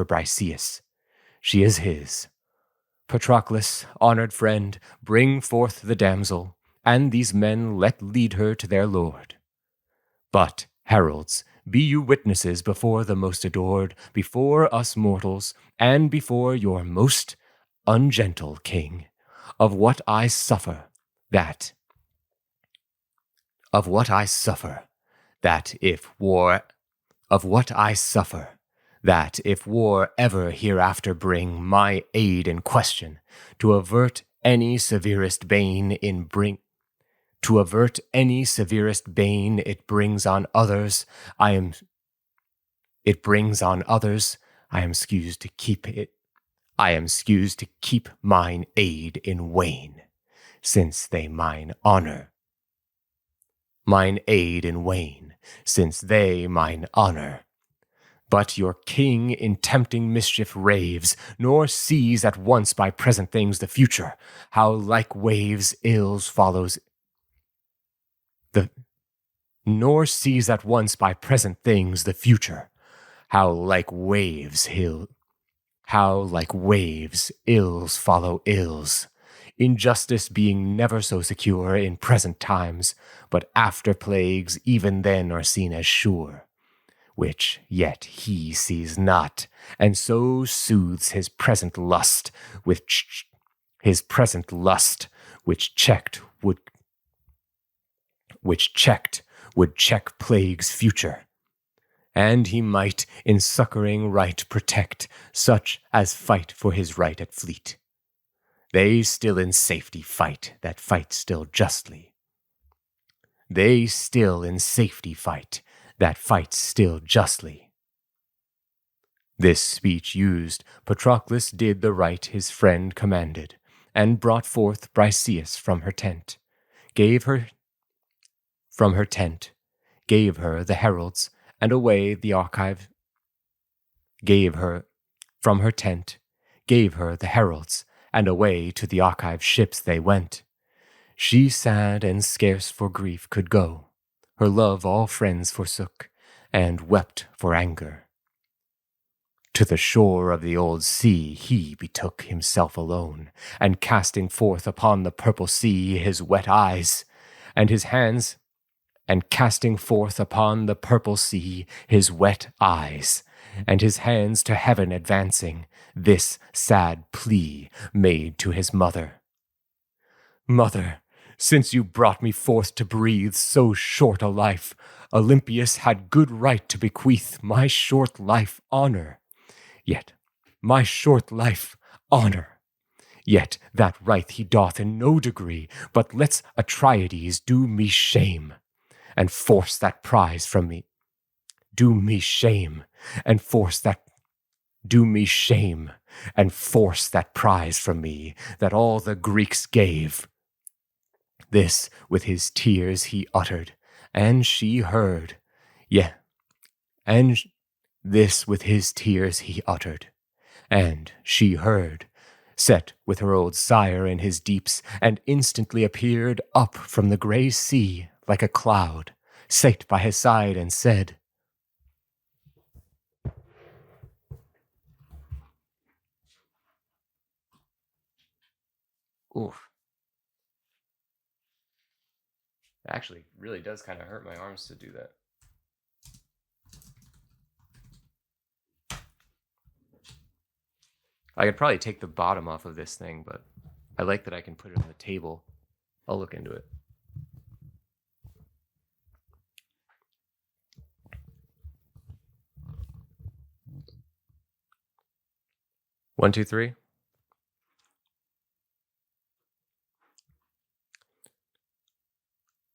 Briseis. she is his. Patroclus, honored friend, bring forth the damsel, and these men let lead her to their lord. But, heralds, be you witnesses before the most adored, before us mortals, and before your most ungentle king, of what I suffer, that if war ever hereafter bring my aid in question, to avert any severest bane it brings on others, I am excused to keep mine aid in wane, since they mine honor. But your king in tempting mischief raves, nor sees at once by present things the future, how like waves ills follows nor sees at once by present things the future, how like waves ills follow ills, injustice being never so secure in present times, but after plagues even then are seen as sure, which yet he sees not, and so soothes his present lust, which checked would check plagues future, and he might in succoring right protect such as fight for his right at fleet. They still in safety fight that fight still justly. This speech used, Patroclus did the right his friend commanded, and brought forth Briseis from her tent, gave her the heralds, and away the archive. And away to the archive ships they went. She sad and scarce for grief could go. Her love all friends forsook, and wept for anger. To the shore of the old sea he betook himself alone, and casting forth upon the purple sea his wet eyes, and his hands to heaven advancing, this sad plea made to his mother. Mother, since you brought me forth to breathe so short a life, Olympius had good right to bequeath my short life honor. Yet that right he doth in no degree, but lets Atrides do me shame, and force that prize from me. Prize from me that all the Greeks gave. This with his tears he uttered, and she heard. Set with her old sire in his deeps, and instantly appeared up from the grey sea like a cloud, sate by his side and said, Oof. It actually really does kind of hurt my arms to do that. I could probably take the bottom off of this thing, but I like that I can put it on the table. I'll look into it. One, two, three.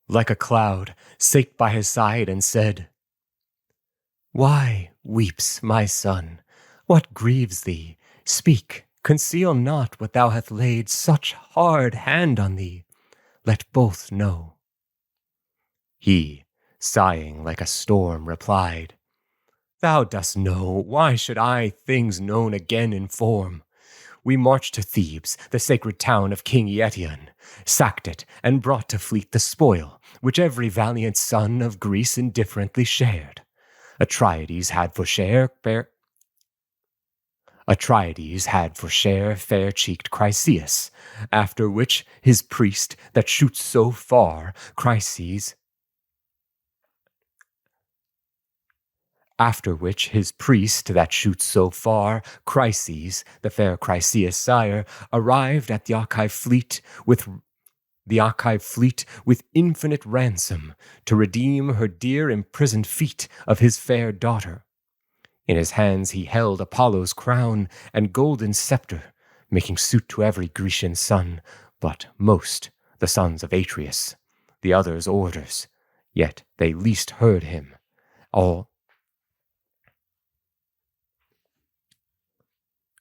Like a cloud, sate by his side and said, Why weeps my son? What grieves thee? Speak, conceal not what thou hath laid such hard hand on thee. Let both know. He, sighing like a storm, replied, Thou dost know, why should I things known again inform? We marched to Thebes, the sacred town of King Eetion, sacked it, and brought to fleet the spoil, which every valiant son of Greece indifferently shared. Atrides had for share Atrides had for share fair-cheeked Chryseis, after which his priest that shoots so far, Chryses, after which his priest that shoots so far, Chryses, the fair Chryseis' sire, arrived at the Achaean fleet with infinite ransom to redeem her dear imprisoned feet of his fair daughter. In his hands he held Apollo's crown and golden scepter, making suit to every Grecian son, but most the sons of Atreus, the others' orders, yet they least heard him.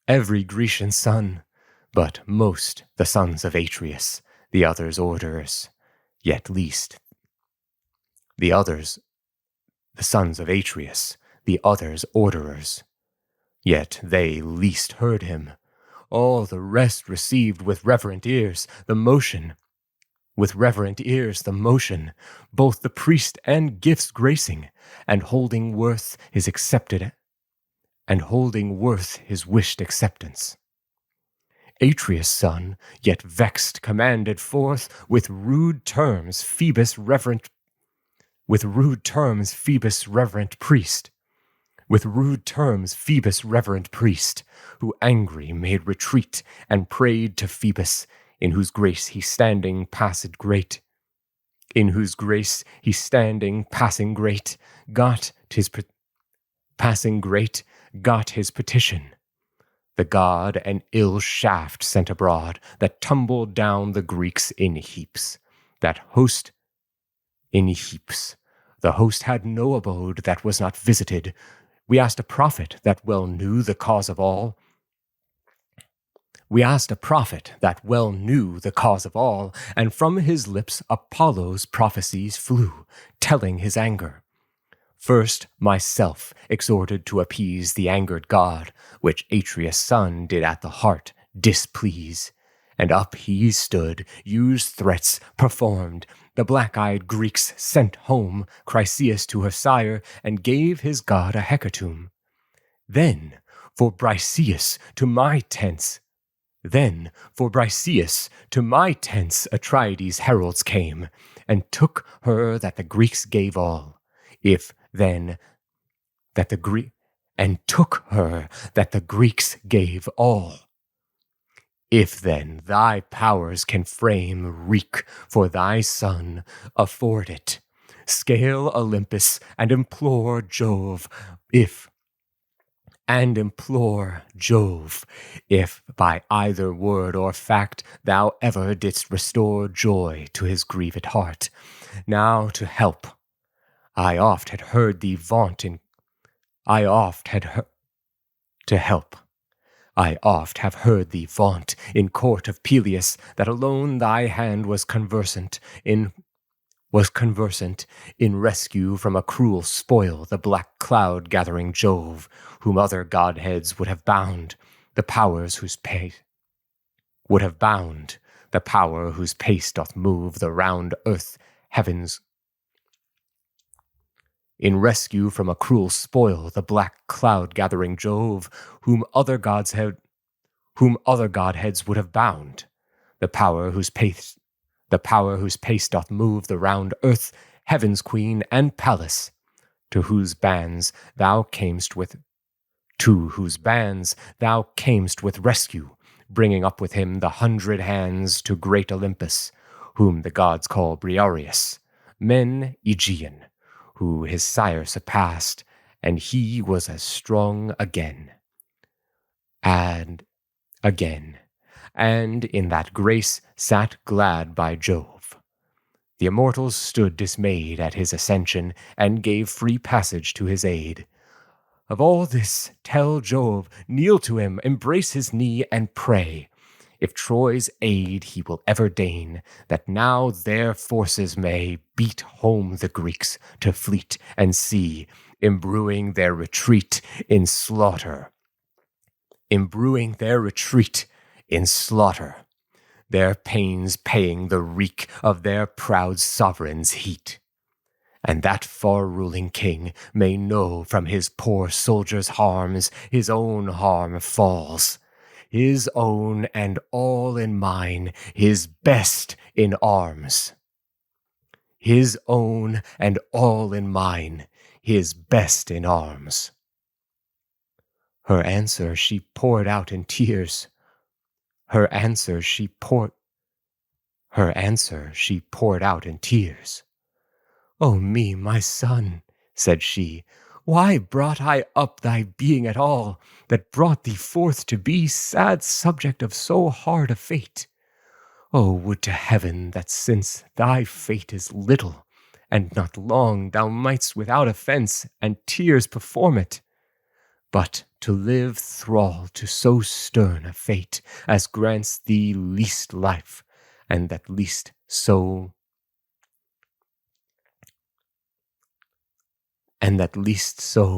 Every Grecian son, but most the sons of Atreus, the others' orders, yet least. The sons of Atreus, the others' orderers, yet they least heard him. All the rest received with reverent ears the motion, both the priest and gifts gracing, and holding worth his wished acceptance. Atreus' son, yet vexed, commanded forth with rude terms Phoebus reverent priest, who angry made retreat and prayed to Phoebus, in whose grace he standing passing great, got his petition. The god an ill shaft sent abroad, that tumbled down the Greeks in heaps. The host had no abode that was not visited. We asked a prophet that well knew the cause of all, and from his lips Apollo's prophecies flew, telling his anger. First myself exhorted to appease the angered god, which Atreus' son did at the heart displease. And up he stood, used threats, performed. The black-eyed Greeks sent home Chryseis to her sire, and gave his god a hecatomb. Then for Briseis to my tents Atrides' heralds came, and took her that the Greeks gave all. If then thy powers can frame wreak for thy son, afford it. Scale Olympus and implore Jove, if by either word or fact thou ever didst restore joy to his grieved heart. Now to help. I oft have heard thee vaunt in court of Peleus that alone thy hand was conversant in rescue from a cruel spoil the black cloud gathering Jove, whom other godheads would have bound, the power whose pace doth move the round earth, heavens. In rescue from a cruel spoil, the black cloud gathering Jove, whom other godheads would have bound, the power whose pace doth move the round earth, heaven's queen and Pallas, to whose bands thou camest with rescue, bringing up with him the 100 hands to great Olympus, whom the gods call Briareus, men Aegean, who his sire surpassed, and he was as strong again. And in that grace sat glad by Jove. The immortals stood dismayed at his ascension, and gave free passage to his aid. Of all this tell Jove, kneel to him, embrace his knee, and pray, if Troy's aid he will ever deign, that now their forces may beat home the Greeks to fleet and sea, imbruing their retreat in slaughter. Their pains paying the wreak of their proud sovereign's heat. and that far-ruling king may know from his poor soldier's harms his own harm falls. His own and all in mine, his best in arms. His own and all in mine, his best in arms. Her answer she poured out in tears. Her answer she poured out in tears. "O me, my son," said she, "why brought I up thy being at all, that brought thee forth to be sad subject of so hard a fate? O would to heaven that since thy fate is little, and not long, thou mightst without offence and tears perform it. But to live thrall to so stern a fate as grants thee least life, and that least so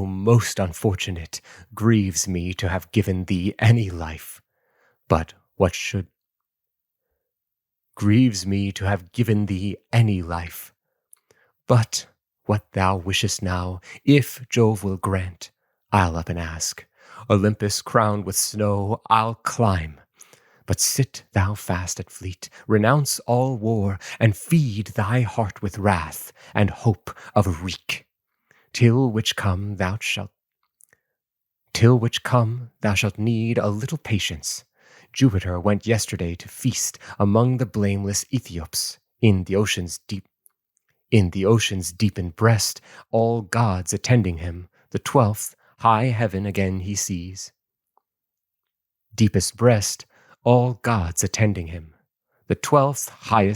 most unfortunate, grieves me to have given thee any life. But what should grieves me to have given thee any life. But what thou wishest now, if Jove will grant, I'll up and ask. Olympus crowned with snow I'll climb. But sit thou fast at fleet, renounce all war, and feed thy heart with wrath and hope of a wreak. Till which come thou shalt need a little patience. Jupiter went yesterday to feast among the blameless Ethiops in the ocean's deepened breast, all gods attending him. The 12th high heaven again he sees. Deepest breast, all gods attending him. The 12th high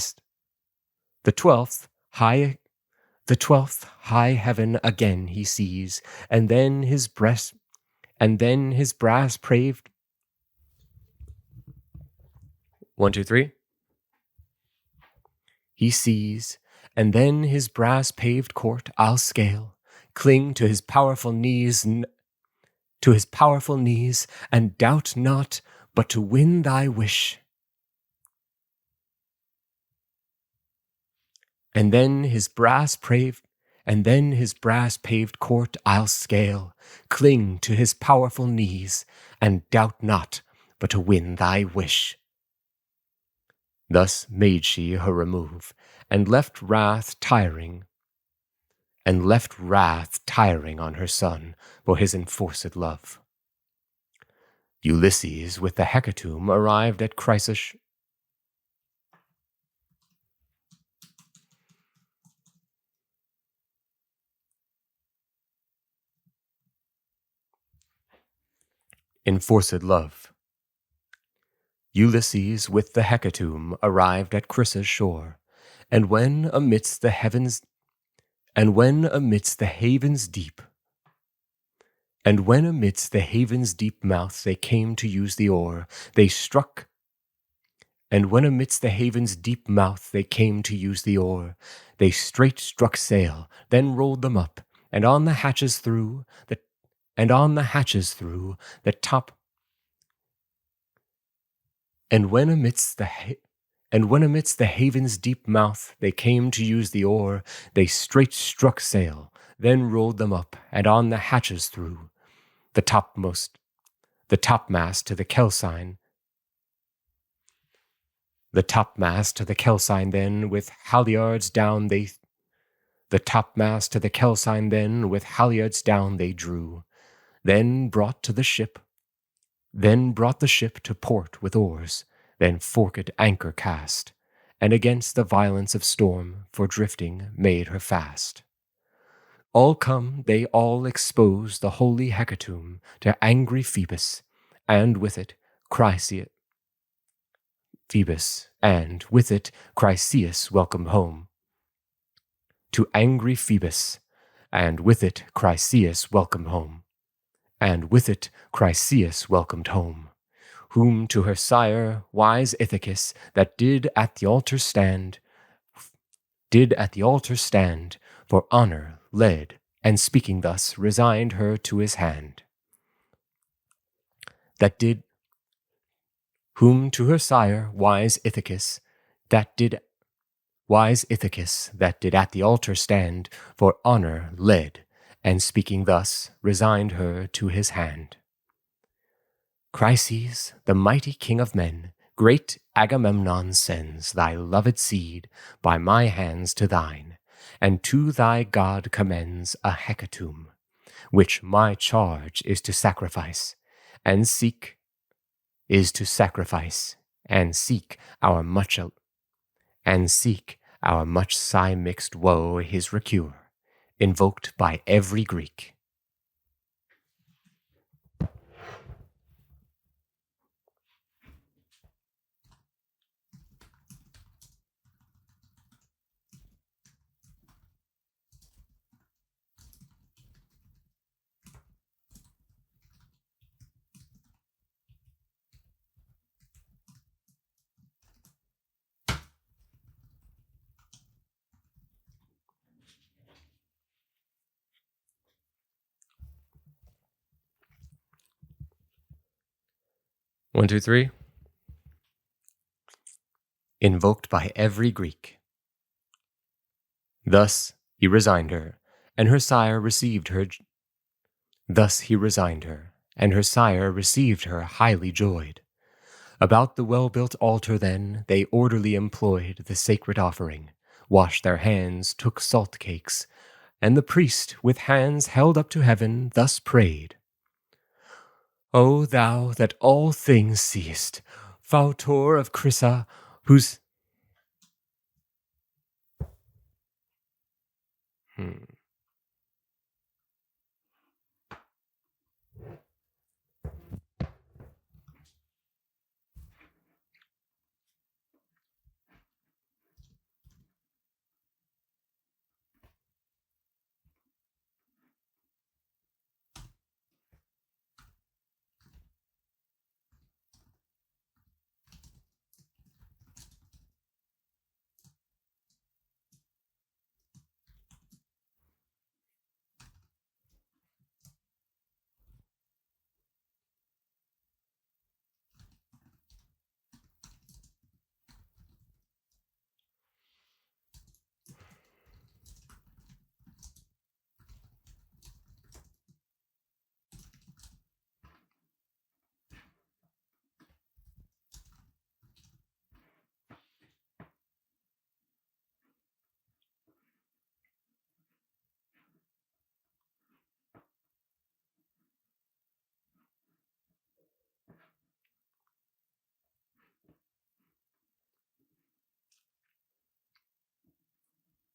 heaven again he sees, and then his brass paved 1, 2, 3. He sees, and then his brass paved court I'll scale, cling to his powerful knees, and doubt not but to win thy wish. And then his brass paved court I'll scale, cling to his powerful knees, and doubt not but to win thy wish. Thus made she her remove, and left wrath tiring on her son for his enforced love. Ulysses with the hecatomb arrived at Chrysos. Enforced love. Ulysses with the hecatomb arrived at Chrysa's shore, and when amidst the haven's deep mouth they came to use the oar, they straight struck sail, then rolled them up, and on the hatches threw the top. And when amidst the haven's deep mouth they came to use the oar, they straight struck sail, then rolled them up, and on the hatches threw the topmast to the kelsign. Then with halyards down they drew, then brought the ship to port with oars, then forked anchor cast, and against the violence of storm for drifting made her fast. All come, they all expose the holy hecatomb to angry Phoebus, and with it Chryseis welcomed home. To angry Phoebus, and with it Chryseis welcomed home. Whom to her sire, wise Ithacus, that did at the altar stand, for honor led, and speaking thus, resigned her to his hand. Whom to her sire, wise Ithacus, that did Wise Ithacus, that did at the altar stand, for honor led, and speaking thus, resigned her to his hand. Chryses, the mighty king of men, great Agamemnon sends thy loved seed by my hands to thine, and to thy god commends a hecatomb, which my charge is to sacrifice, and seek our much sigh-mixed woe his recure, invoked by every Greek. One, two, three. Invoked by every Greek. Thus he resigned her, and her sire received her highly joyed. About the well-built altar then they orderly employed the sacred offering, washed their hands, took salt cakes, and the priest, with hands held up to heaven, thus prayed. O thou that all things seest, fautor of Chrysa, whose...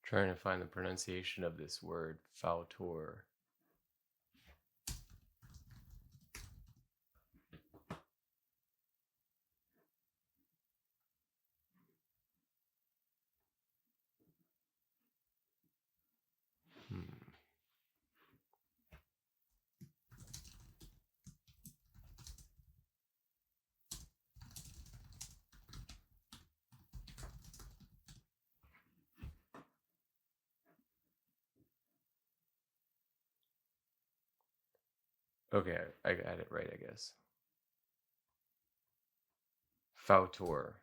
Trying to find the pronunciation of this word, fautor. Okay, I got it right, I guess. Fautor.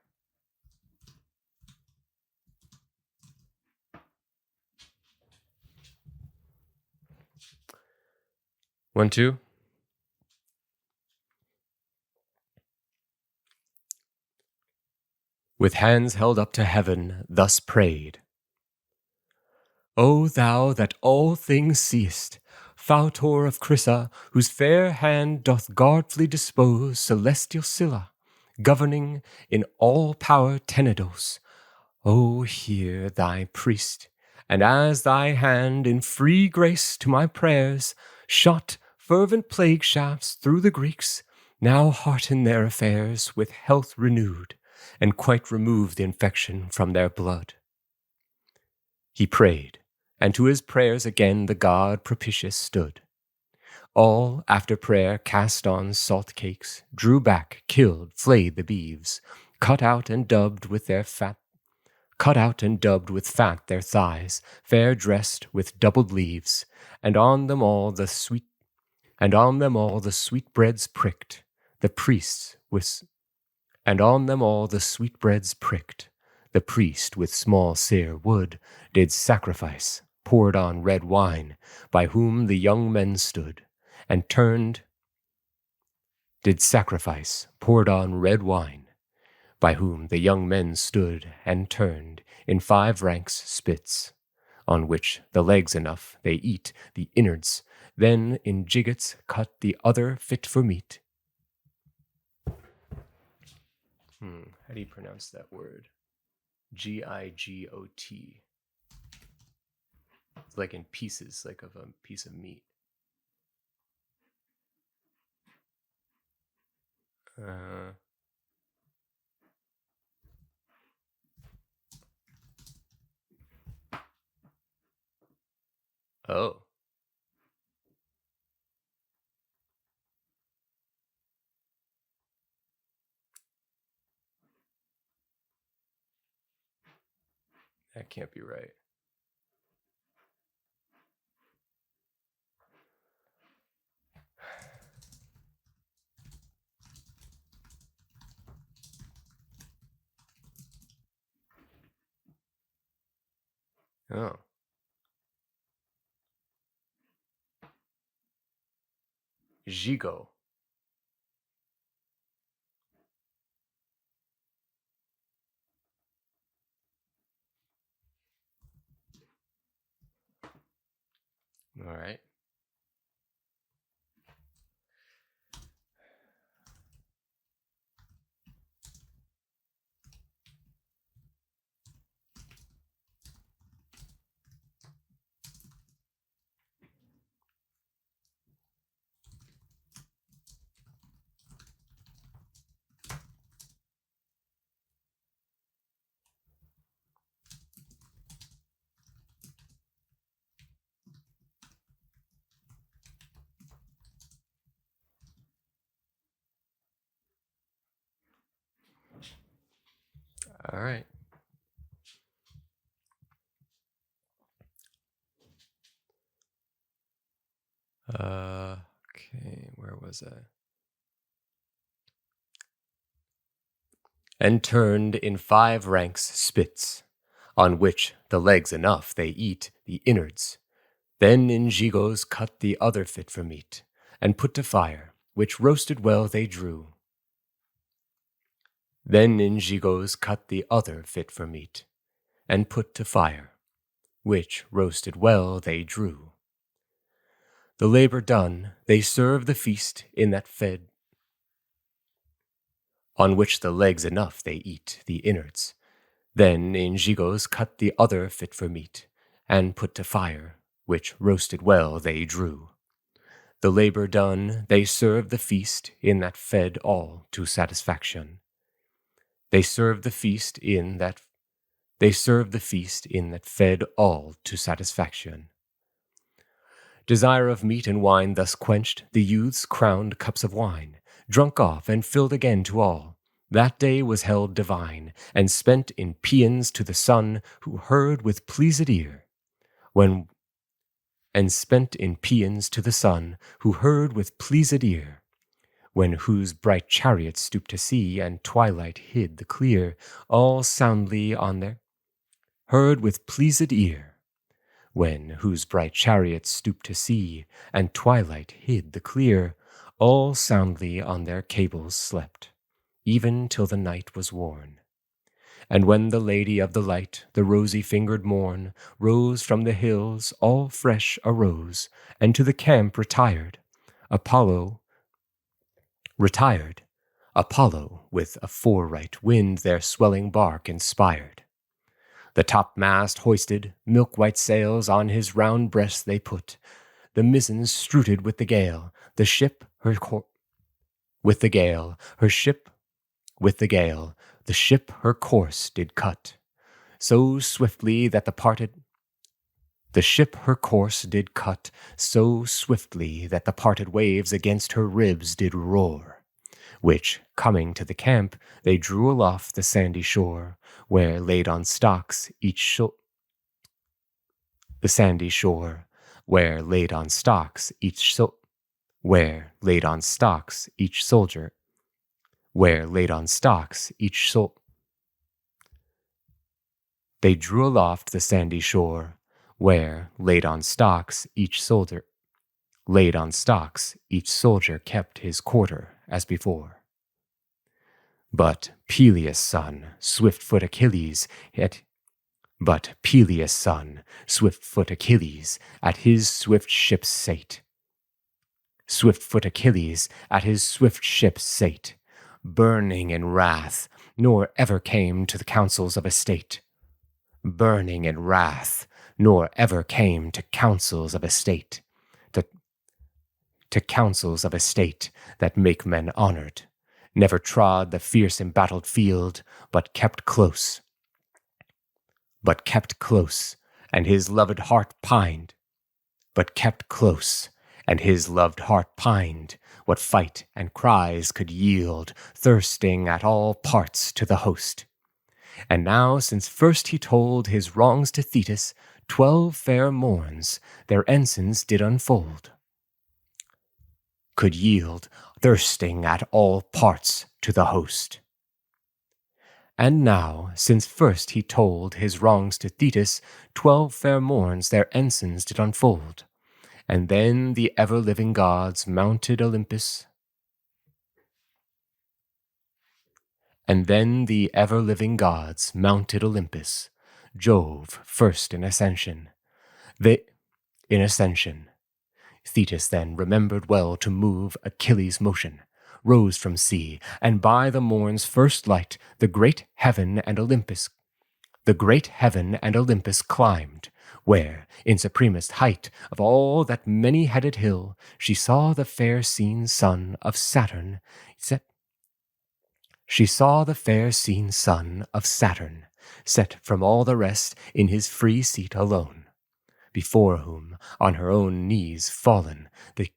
One, two. With hands held up to heaven, thus prayed. O thou that all things seest, fautor of Chrysa, whose fair hand doth guardfully dispose celestial Scylla, governing in all power Tenedos, O hear thy priest, and as thy hand in free grace to my prayers shot fervent plague shafts through the Greeks, now hearten their affairs with health renewed, and quite remove the infection from their blood. He prayed, and to his prayers again the god propitious stood. All, after prayer, cast on salt cakes, drew back, killed, flayed the beeves, cut out and dubbed with fat their thighs, fair dressed with doubled leaves, and on them all the sweetbreads pricked, the priests with The priest with small sere wood did sacrifice, poured on red wine, by whom the young men stood, and turned, did sacrifice, poured on red wine, by whom the young men stood and turned in 5 ranks spits, on which the legs enough they eat the innards, then in gigots cut the other fit for meat. How do you pronounce that word? Gigot. It's like in pieces, like of a piece of meat. Oh. That can't be right. Oh. Gigot. All right. All right. Okay, where was I? And turned in 5 ranks spits, on which the legs enough they eat the innards. Then in gigots cut the other fit for meat, and put to fire, which roasted well they drew. Then in gigots cut the other fit for meat, and put to fire, which roasted well they drew. The labor done, they serve the feast in that fed, on which the legs enough they eat the innards. Then in gigots cut the other fit for meat, and put to fire, which roasted well they drew. The labor done, they serve the feast in that fed all to satisfaction. They serve the feast in that fed all to satisfaction. Desire of meat and wine thus quenched, the youths crowned cups of wine, drunk off and filled again to all. That day was held divine, and spent in paeans to the sun, who heard with pleased ear. When whose bright chariot stooped to see, and twilight hid the clear, all soundly on their heard with pleased ear. When whose bright chariot stooped to see, and twilight hid the clear, all soundly on their cables slept, even till the night was worn. And when the Lady of the Light, the rosy-fingered morn, rose from the hills, all fresh arose, and to the camp retired. Apollo, with a foreright wind, their swelling bark inspired. The topmast hoisted, milk-white sails on his round breast they put, the mizzen struted with the gale, the ship her course did cut, so swiftly that the parted waves against her ribs did roar, which, coming to the camp, they drew aloft the sandy shore, where laid on stocks each soldier, They drew aloft the sandy shore, where, laid on stocks, each soldier kept his quarter as before. But Peleus' son, swift-foot Achilles, at his swift ship sate. Swift-foot Achilles at his swift ship sate, burning in wrath, nor ever came to the councils of estate. Burning in wrath, nor ever came to councils of estate, to councils of estate that make men honored, never trod the fierce embattled field, but kept close, and his loved heart pined, what fight and cries could yield, thirsting at all parts to the host. And now, since first he told his wrongs to Thetis, 12 fair morns their ensigns did unfold, could yield, thirsting at all parts to the host. And now, since first he told his wrongs to Thetis, 12 fair morns their ensigns did unfold, and then the ever-living gods mounted Olympus. Jove first in ascension. Thetis then remembered well to move Achilles' motion, rose from sea, and by the morn's first light the great heaven and Olympus climbed, where, in supremest height of all that many-headed hill, she saw the fair-seen son of Saturn set from all the rest in his free seat alone, before whom, on her own knees fallen, the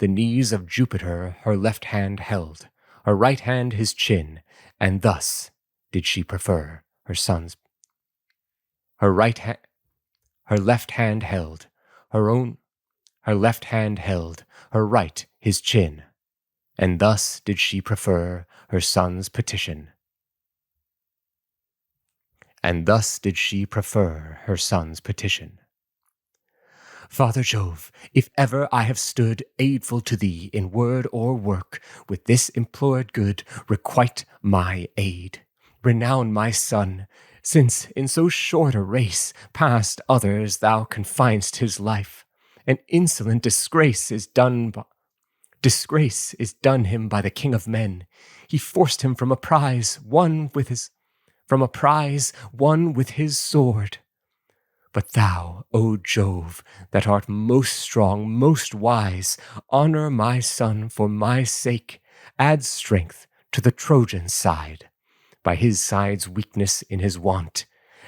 knees of Jupiter her left hand held, her right hand his chin, and thus did she prefer her sons. Her left hand held, her right his chin, and thus did she prefer her son's petition. Father Jove, if ever I have stood aidful to thee in word or work, with this implored good, requite my aid. Renown my son, since in so short a race past others thou confinedst his life, an insolent disgrace is done him by the king of men. He forced him from a prize won with his sword. But thou, O Jove, that art most strong, most wise, honor my son for my sake, add strength to the Trojan side, by his side's weakness in his want,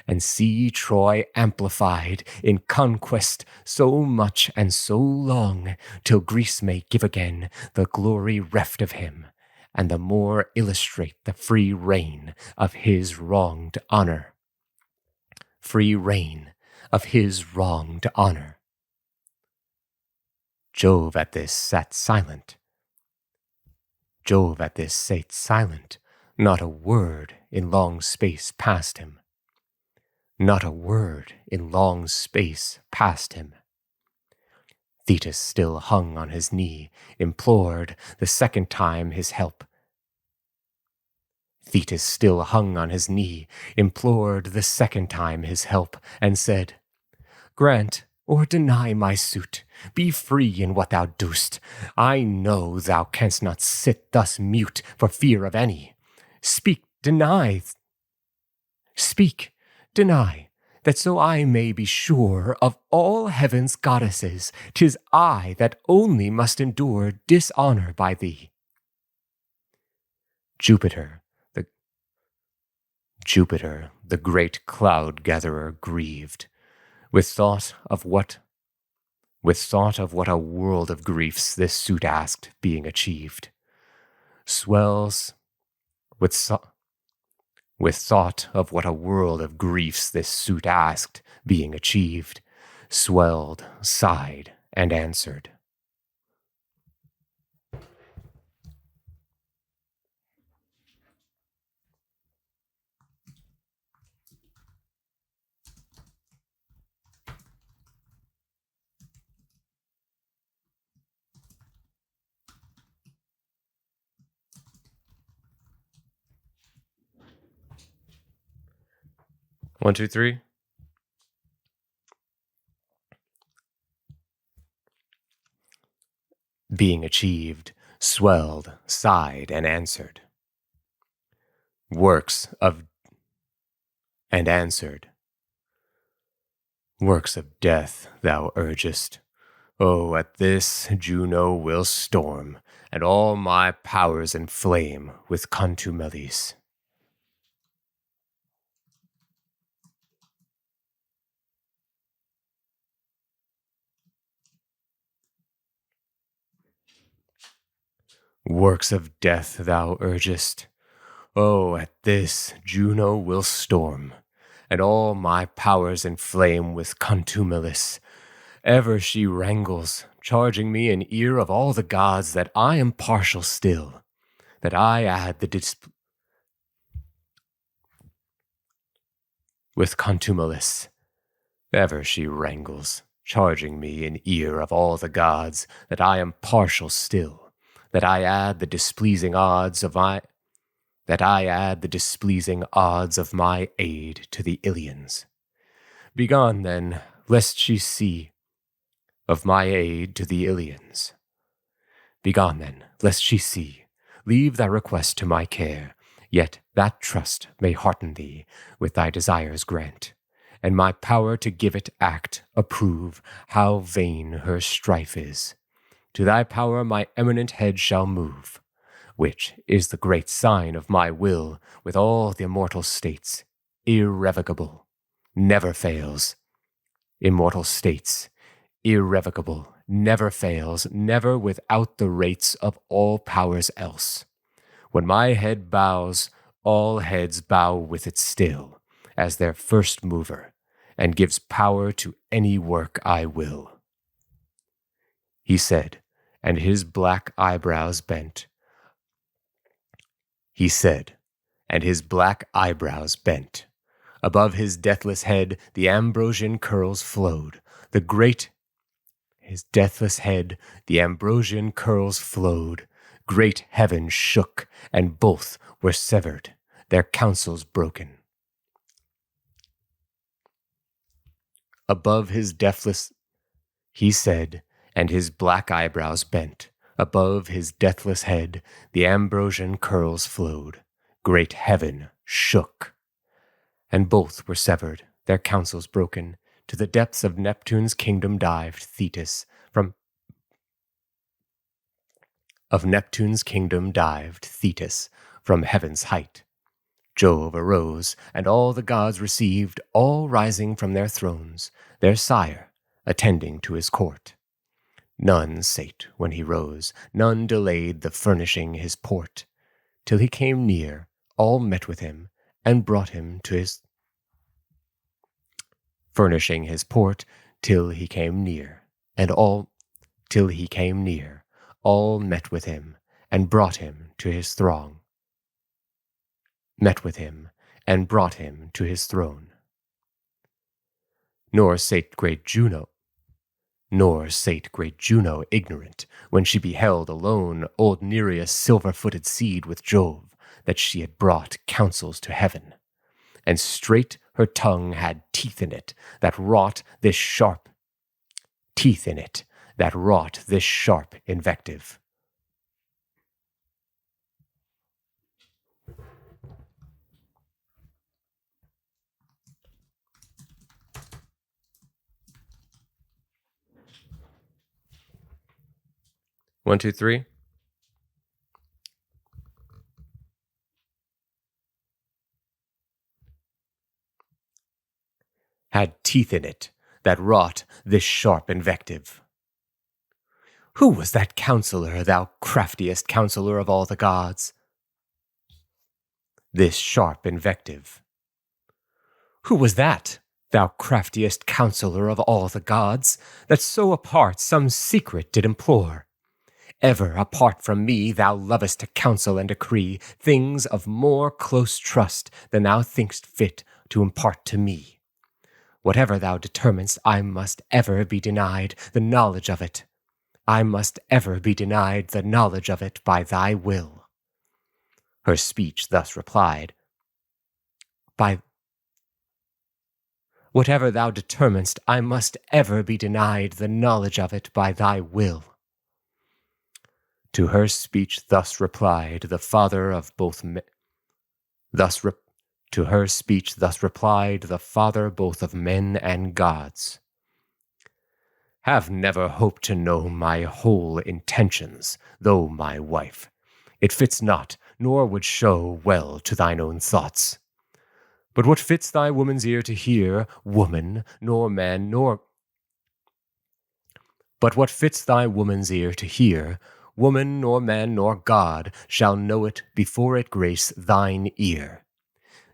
and see Troy amplified in conquest so much and so long, till Greece may give again the glory reft of him, and the more illustrate the free reign of his wronged honor. Jove at this sate silent. Not a word in long space passed him. Thetis still hung on his knee, implored the second time his help. And said, Grant or deny my suit, be free in what thou dost. I know thou canst not sit thus mute for fear of any. Speak, deny, that so I may be sure of all heaven's goddesses, 'tis I that only must endure dishonor by thee. Jupiter, the great cloud-gatherer, grieved, with thought of what a world of griefs this suit asked being achieved. Swells, with thought of what a world of griefs this suit asked being achieved, swelled, sighed, and answered. 1, 2, 3. Being achieved, swelled, sighed, and answered. Works of death thou urgest. Oh, at this Juno will storm, and all my powers inflame with contumelies. Works of death thou urgest. Oh, at this Juno will storm, and all my powers inflame with contumelies. Ever she wrangles, charging me in ear of all the gods that I am partial still, that I add the with contumelies. Ever she wrangles, charging me in ear of all the gods that I am partial still, that I add the displeasing odds of my aid to the Ilians. Begone then, lest she see of my aid to the Ilians. Begone then, lest she see. Leave thy request to my care, yet that trust may hearten thee with thy desires grant, and my power to give it act approve how vain her strife is. To thy power my eminent head shall move, which is the great sign of my will with all the immortal states, irrevocable, never fails. Immortal states, irrevocable, never fails, never without the rates of all powers else. When my head bows, all heads bow with it still, as their first mover, and gives power to any work I will. He said, and his black eyebrows bent. He said, and his black eyebrows bent. Above his deathless head the ambrosian curls flowed. His deathless head the ambrosian curls flowed. Great heaven shook, and both were severed, their counsels broken. Above his deathless, he said, and his black eyebrows bent. Above his deathless head the ambrosian curls flowed. Great heaven shook, and both were severed, their counsels broken. To the depths of Neptune's kingdom dived Thetis from heaven's height. Jove arose, and all the gods received, all rising from their thrones, their sire attending to his court. None sate when he rose, none delayed the furnishing his port. Till he came near, all met with him, and brought him to his furnishing his port. Till he came near, all met with him, and brought him to his throng. Met with him, and brought him to his throne. Nor sate great Juno ignorant, when she beheld alone old Nereus' silver-footed seed with Jove, that she had brought counsels to heaven. And straight her tongue had teeth in it that wrought this sharp invective. One, two, three. Had teeth in it that wrought this sharp invective. Who was that counselor, thou craftiest counselor of all the gods? This sharp invective. Who was that, thou craftiest counselor of all the gods, that so apart some secret did implore? Ever apart from me thou lovest to counsel and decree things of more close trust than thou think'st fit to impart to me. Whatever thou determinest, I must ever be denied the knowledge of it. I must ever be denied the knowledge of it by thy will. Her speech thus replied, Whatever thou determinest, I must ever be denied the knowledge of it by thy will. To her speech thus replied the father of both men. To her speech thus replied the father both of men and gods. Have never hoped to know my whole intentions, though my wife. It fits not, nor would show well to thine own thoughts. But what fits thy woman's ear to hear, woman, nor man, nor... But what fits thy woman's ear to hear, woman, nor man, nor God, shall know it before it grace thine ear.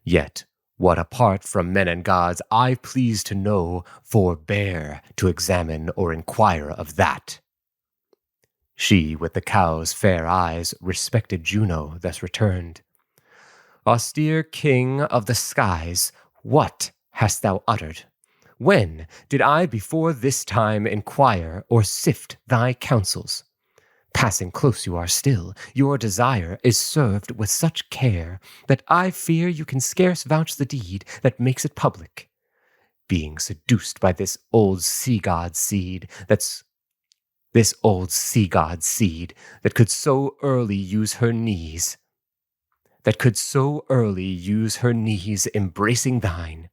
Yet, what apart from men and gods I please to know, forbear to examine or inquire of that. She with the cow's fair eyes respected Juno thus returned. Austere king of the skies, what hast thou uttered? When did I before this time inquire or sift thy counsels? Passing close you are still, your desire is served with such care that I fear you can scarce vouch the deed that makes it public. Being seduced by this old sea-god seed that could so early use her knees, embracing thine,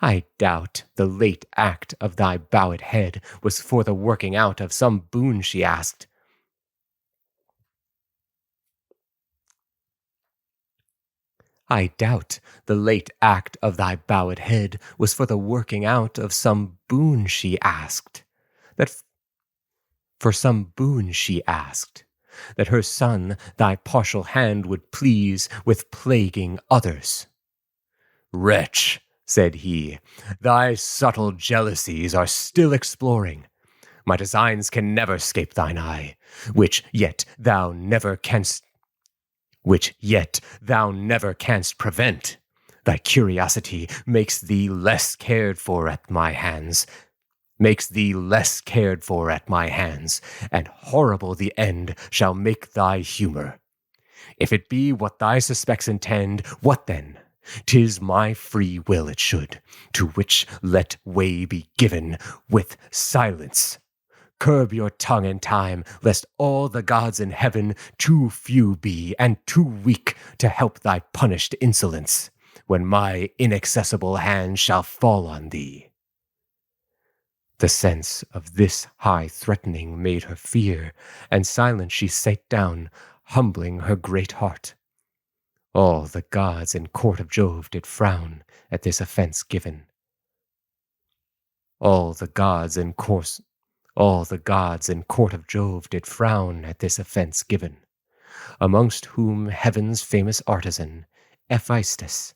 I doubt the late act of thy bowed head was for the working out of some boon she asked. I doubt the late act of thy bowed head was for the working out of some boon she asked, that her son thy partial hand would please with plaguing others. Wretch, said he, thy subtle jealousies are still exploring. My designs can never scape thine eye, which yet thou never canst prevent. Thy curiosity makes thee less cared for at my hands, and horrible the end shall make thy humor. If it be what thy suspects intend, what then? 'Tis my free will it should, to which let way be given with silence. Curb your tongue in time, lest all the gods in heaven too few be and too weak to help thy punished insolence, when my inaccessible hand shall fall on thee. The sense of this high threatening made her fear, and silent she sate down, humbling her great heart. All the gods in court of Jove did frown at this offense given. All the gods in court of Jove did frown at this offense given, amongst whom heaven's famous artisan, Hephaestus,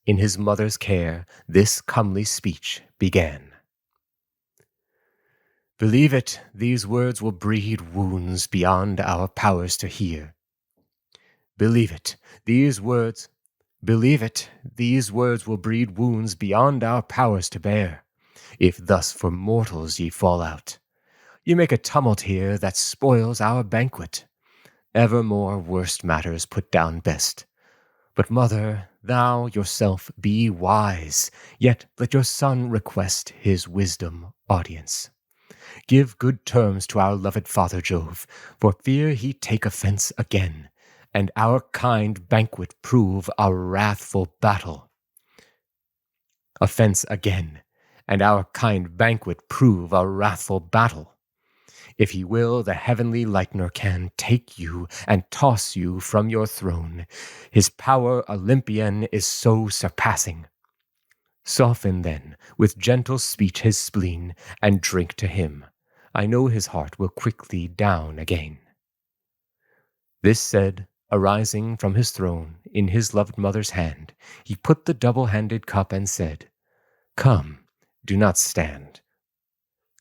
in his mother's care, this comely speech began. Believe it, these words will breed wounds beyond our powers to hear. Believe it, these words will breed wounds beyond our powers to bear, if thus for mortals ye fall out. You make a tumult here that spoils our banquet. Evermore worst matters put down best. But mother, thou yourself be wise, yet let your son request his wisdom audience. Give good terms to our loved father Jove, for fear he take offense again, and our kind banquet prove a wrathful battle. If he will, the heavenly lightner can take you and toss you from your throne. His power Olympian is so surpassing. Soften then with gentle speech his spleen, and drink to him. I know his heart will quickly down again. This said, arising from his throne, in his loved mother's hand, he put the double-handed cup and said, Come, do not stand.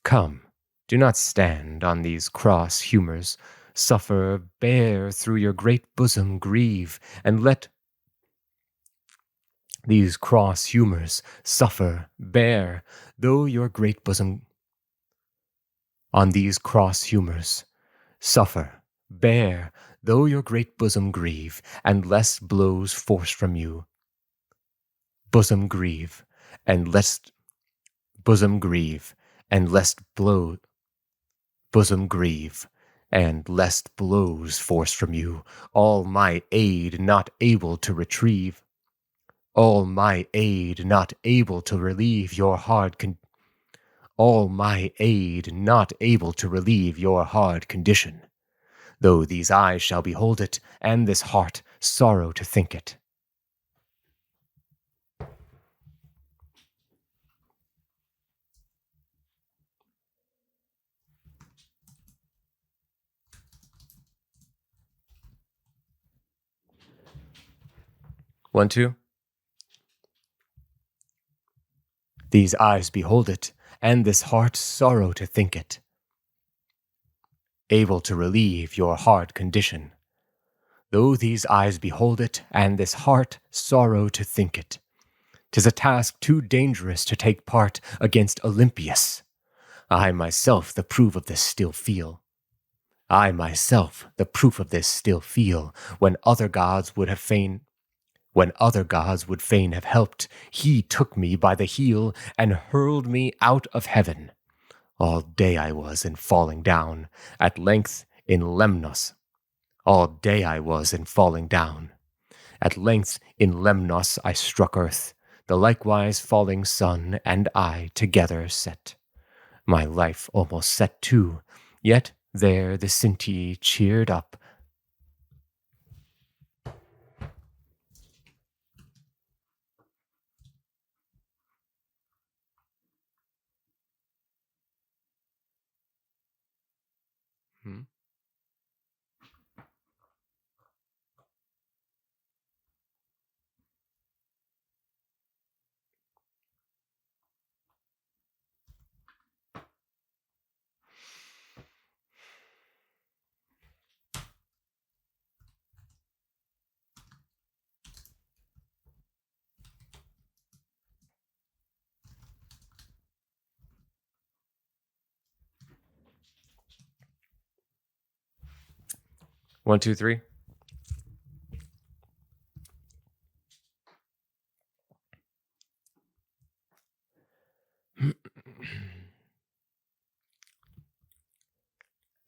Come, do not stand on these cross humors. Suffer, bear through your great bosom, grieve, and let these cross humors suffer, bear, though your great bosom. On these cross humors suffer, Bear, though your great bosom grieve, and lest blows forced from you. Bosom grieve, and lest bosom grieve, and lest blow bosom grieve, and lest blows forced from you, all my aid not able to retrieve, all my aid not able to relieve your hard all my aid not able to relieve your hard condition, though these eyes shall behold it, and this heart sorrow to think it. One, two. These eyes behold it, and this heart sorrow to think it. Able to relieve your hard condition, though these eyes behold it, and this heart sorrow to think it. 'Tis a task too dangerous to take part against Olympius. I myself the proof of this still feel. I myself the proof of this still feel, when other gods would fain have helped, he took me by the heel and hurled me out of heaven. All day I was in falling down, at length in Lemnos. All day I was in falling down. At length in Lemnos I struck earth, the likewise falling sun and I together set. My life almost set too, yet there the Sinti cheered up. One, two, three.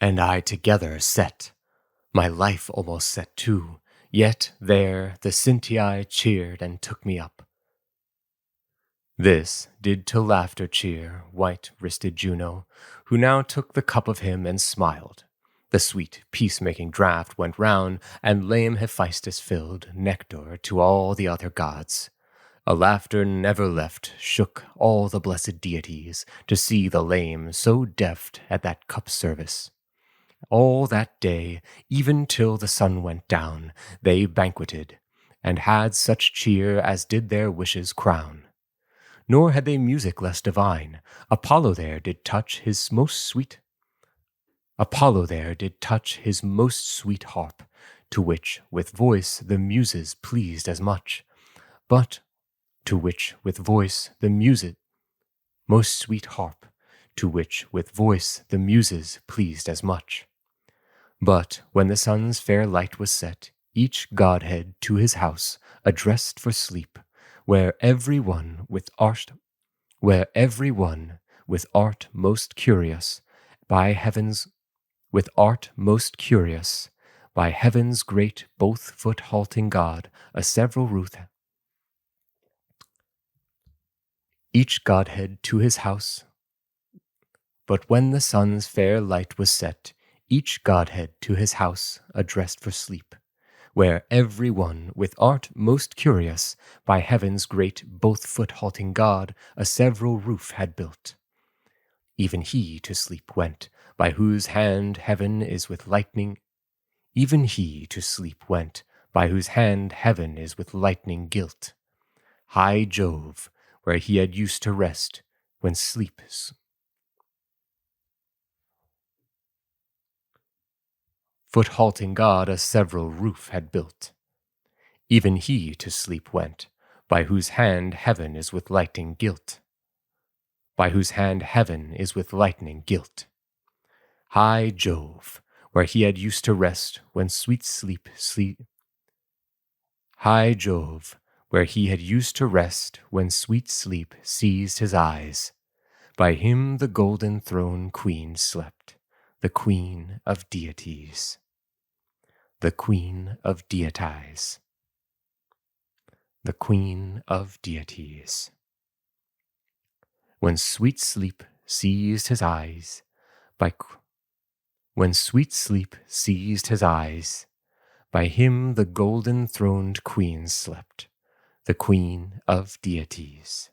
And I together set, my life almost set too, yet there the Sinti cheered and took me up. This did to laughter cheer white-wristed Juno, who now took the cup of him and smiled. The sweet peacemaking draught went round, and lame Hephaestus filled nectar to all the other gods. A laughter never left shook all the blessed deities to see the lame so deft at that cup service. All that day, even till the sun went down, they banqueted, and had such cheer as did their wishes crown. Nor had they music less divine. Apollo there did touch his most sweet harp, to which with voice the muses pleased as much, but to which with voice the muses most sweet harp, to which with voice the muses pleased as much. But when the sun's fair light was set, each godhead to his house addressed for sleep, where every one with art most curious by heaven's great both-foot halting God, a several ruth. Each godhead to his house. But when the sun's fair light was set, each godhead to his house addressed for sleep, where every one with art most curious by heaven's great both-foot halting God a several roof had built. Even he to sleep went, by whose hand heaven is with lightning. Even he to sleep went, by whose hand heaven is with lightning gilt. High Jove, where he had used to rest when sleep foot-halting God a several roof had built. Even he to sleep went, by whose hand heaven is with lightning gilt. By whose hand heaven is with lightning gilt. High Jove, where he had used to rest when sweet sleep. High Jove, where he had used to rest when sweet sleep seized his eyes. By him the golden throne queen slept, the queen of deities. The queen of deities. The queen of deities. When sweet sleep seized his eyes, when sweet sleep seized his eyes, by him the golden-throned queen slept, the queen of deities.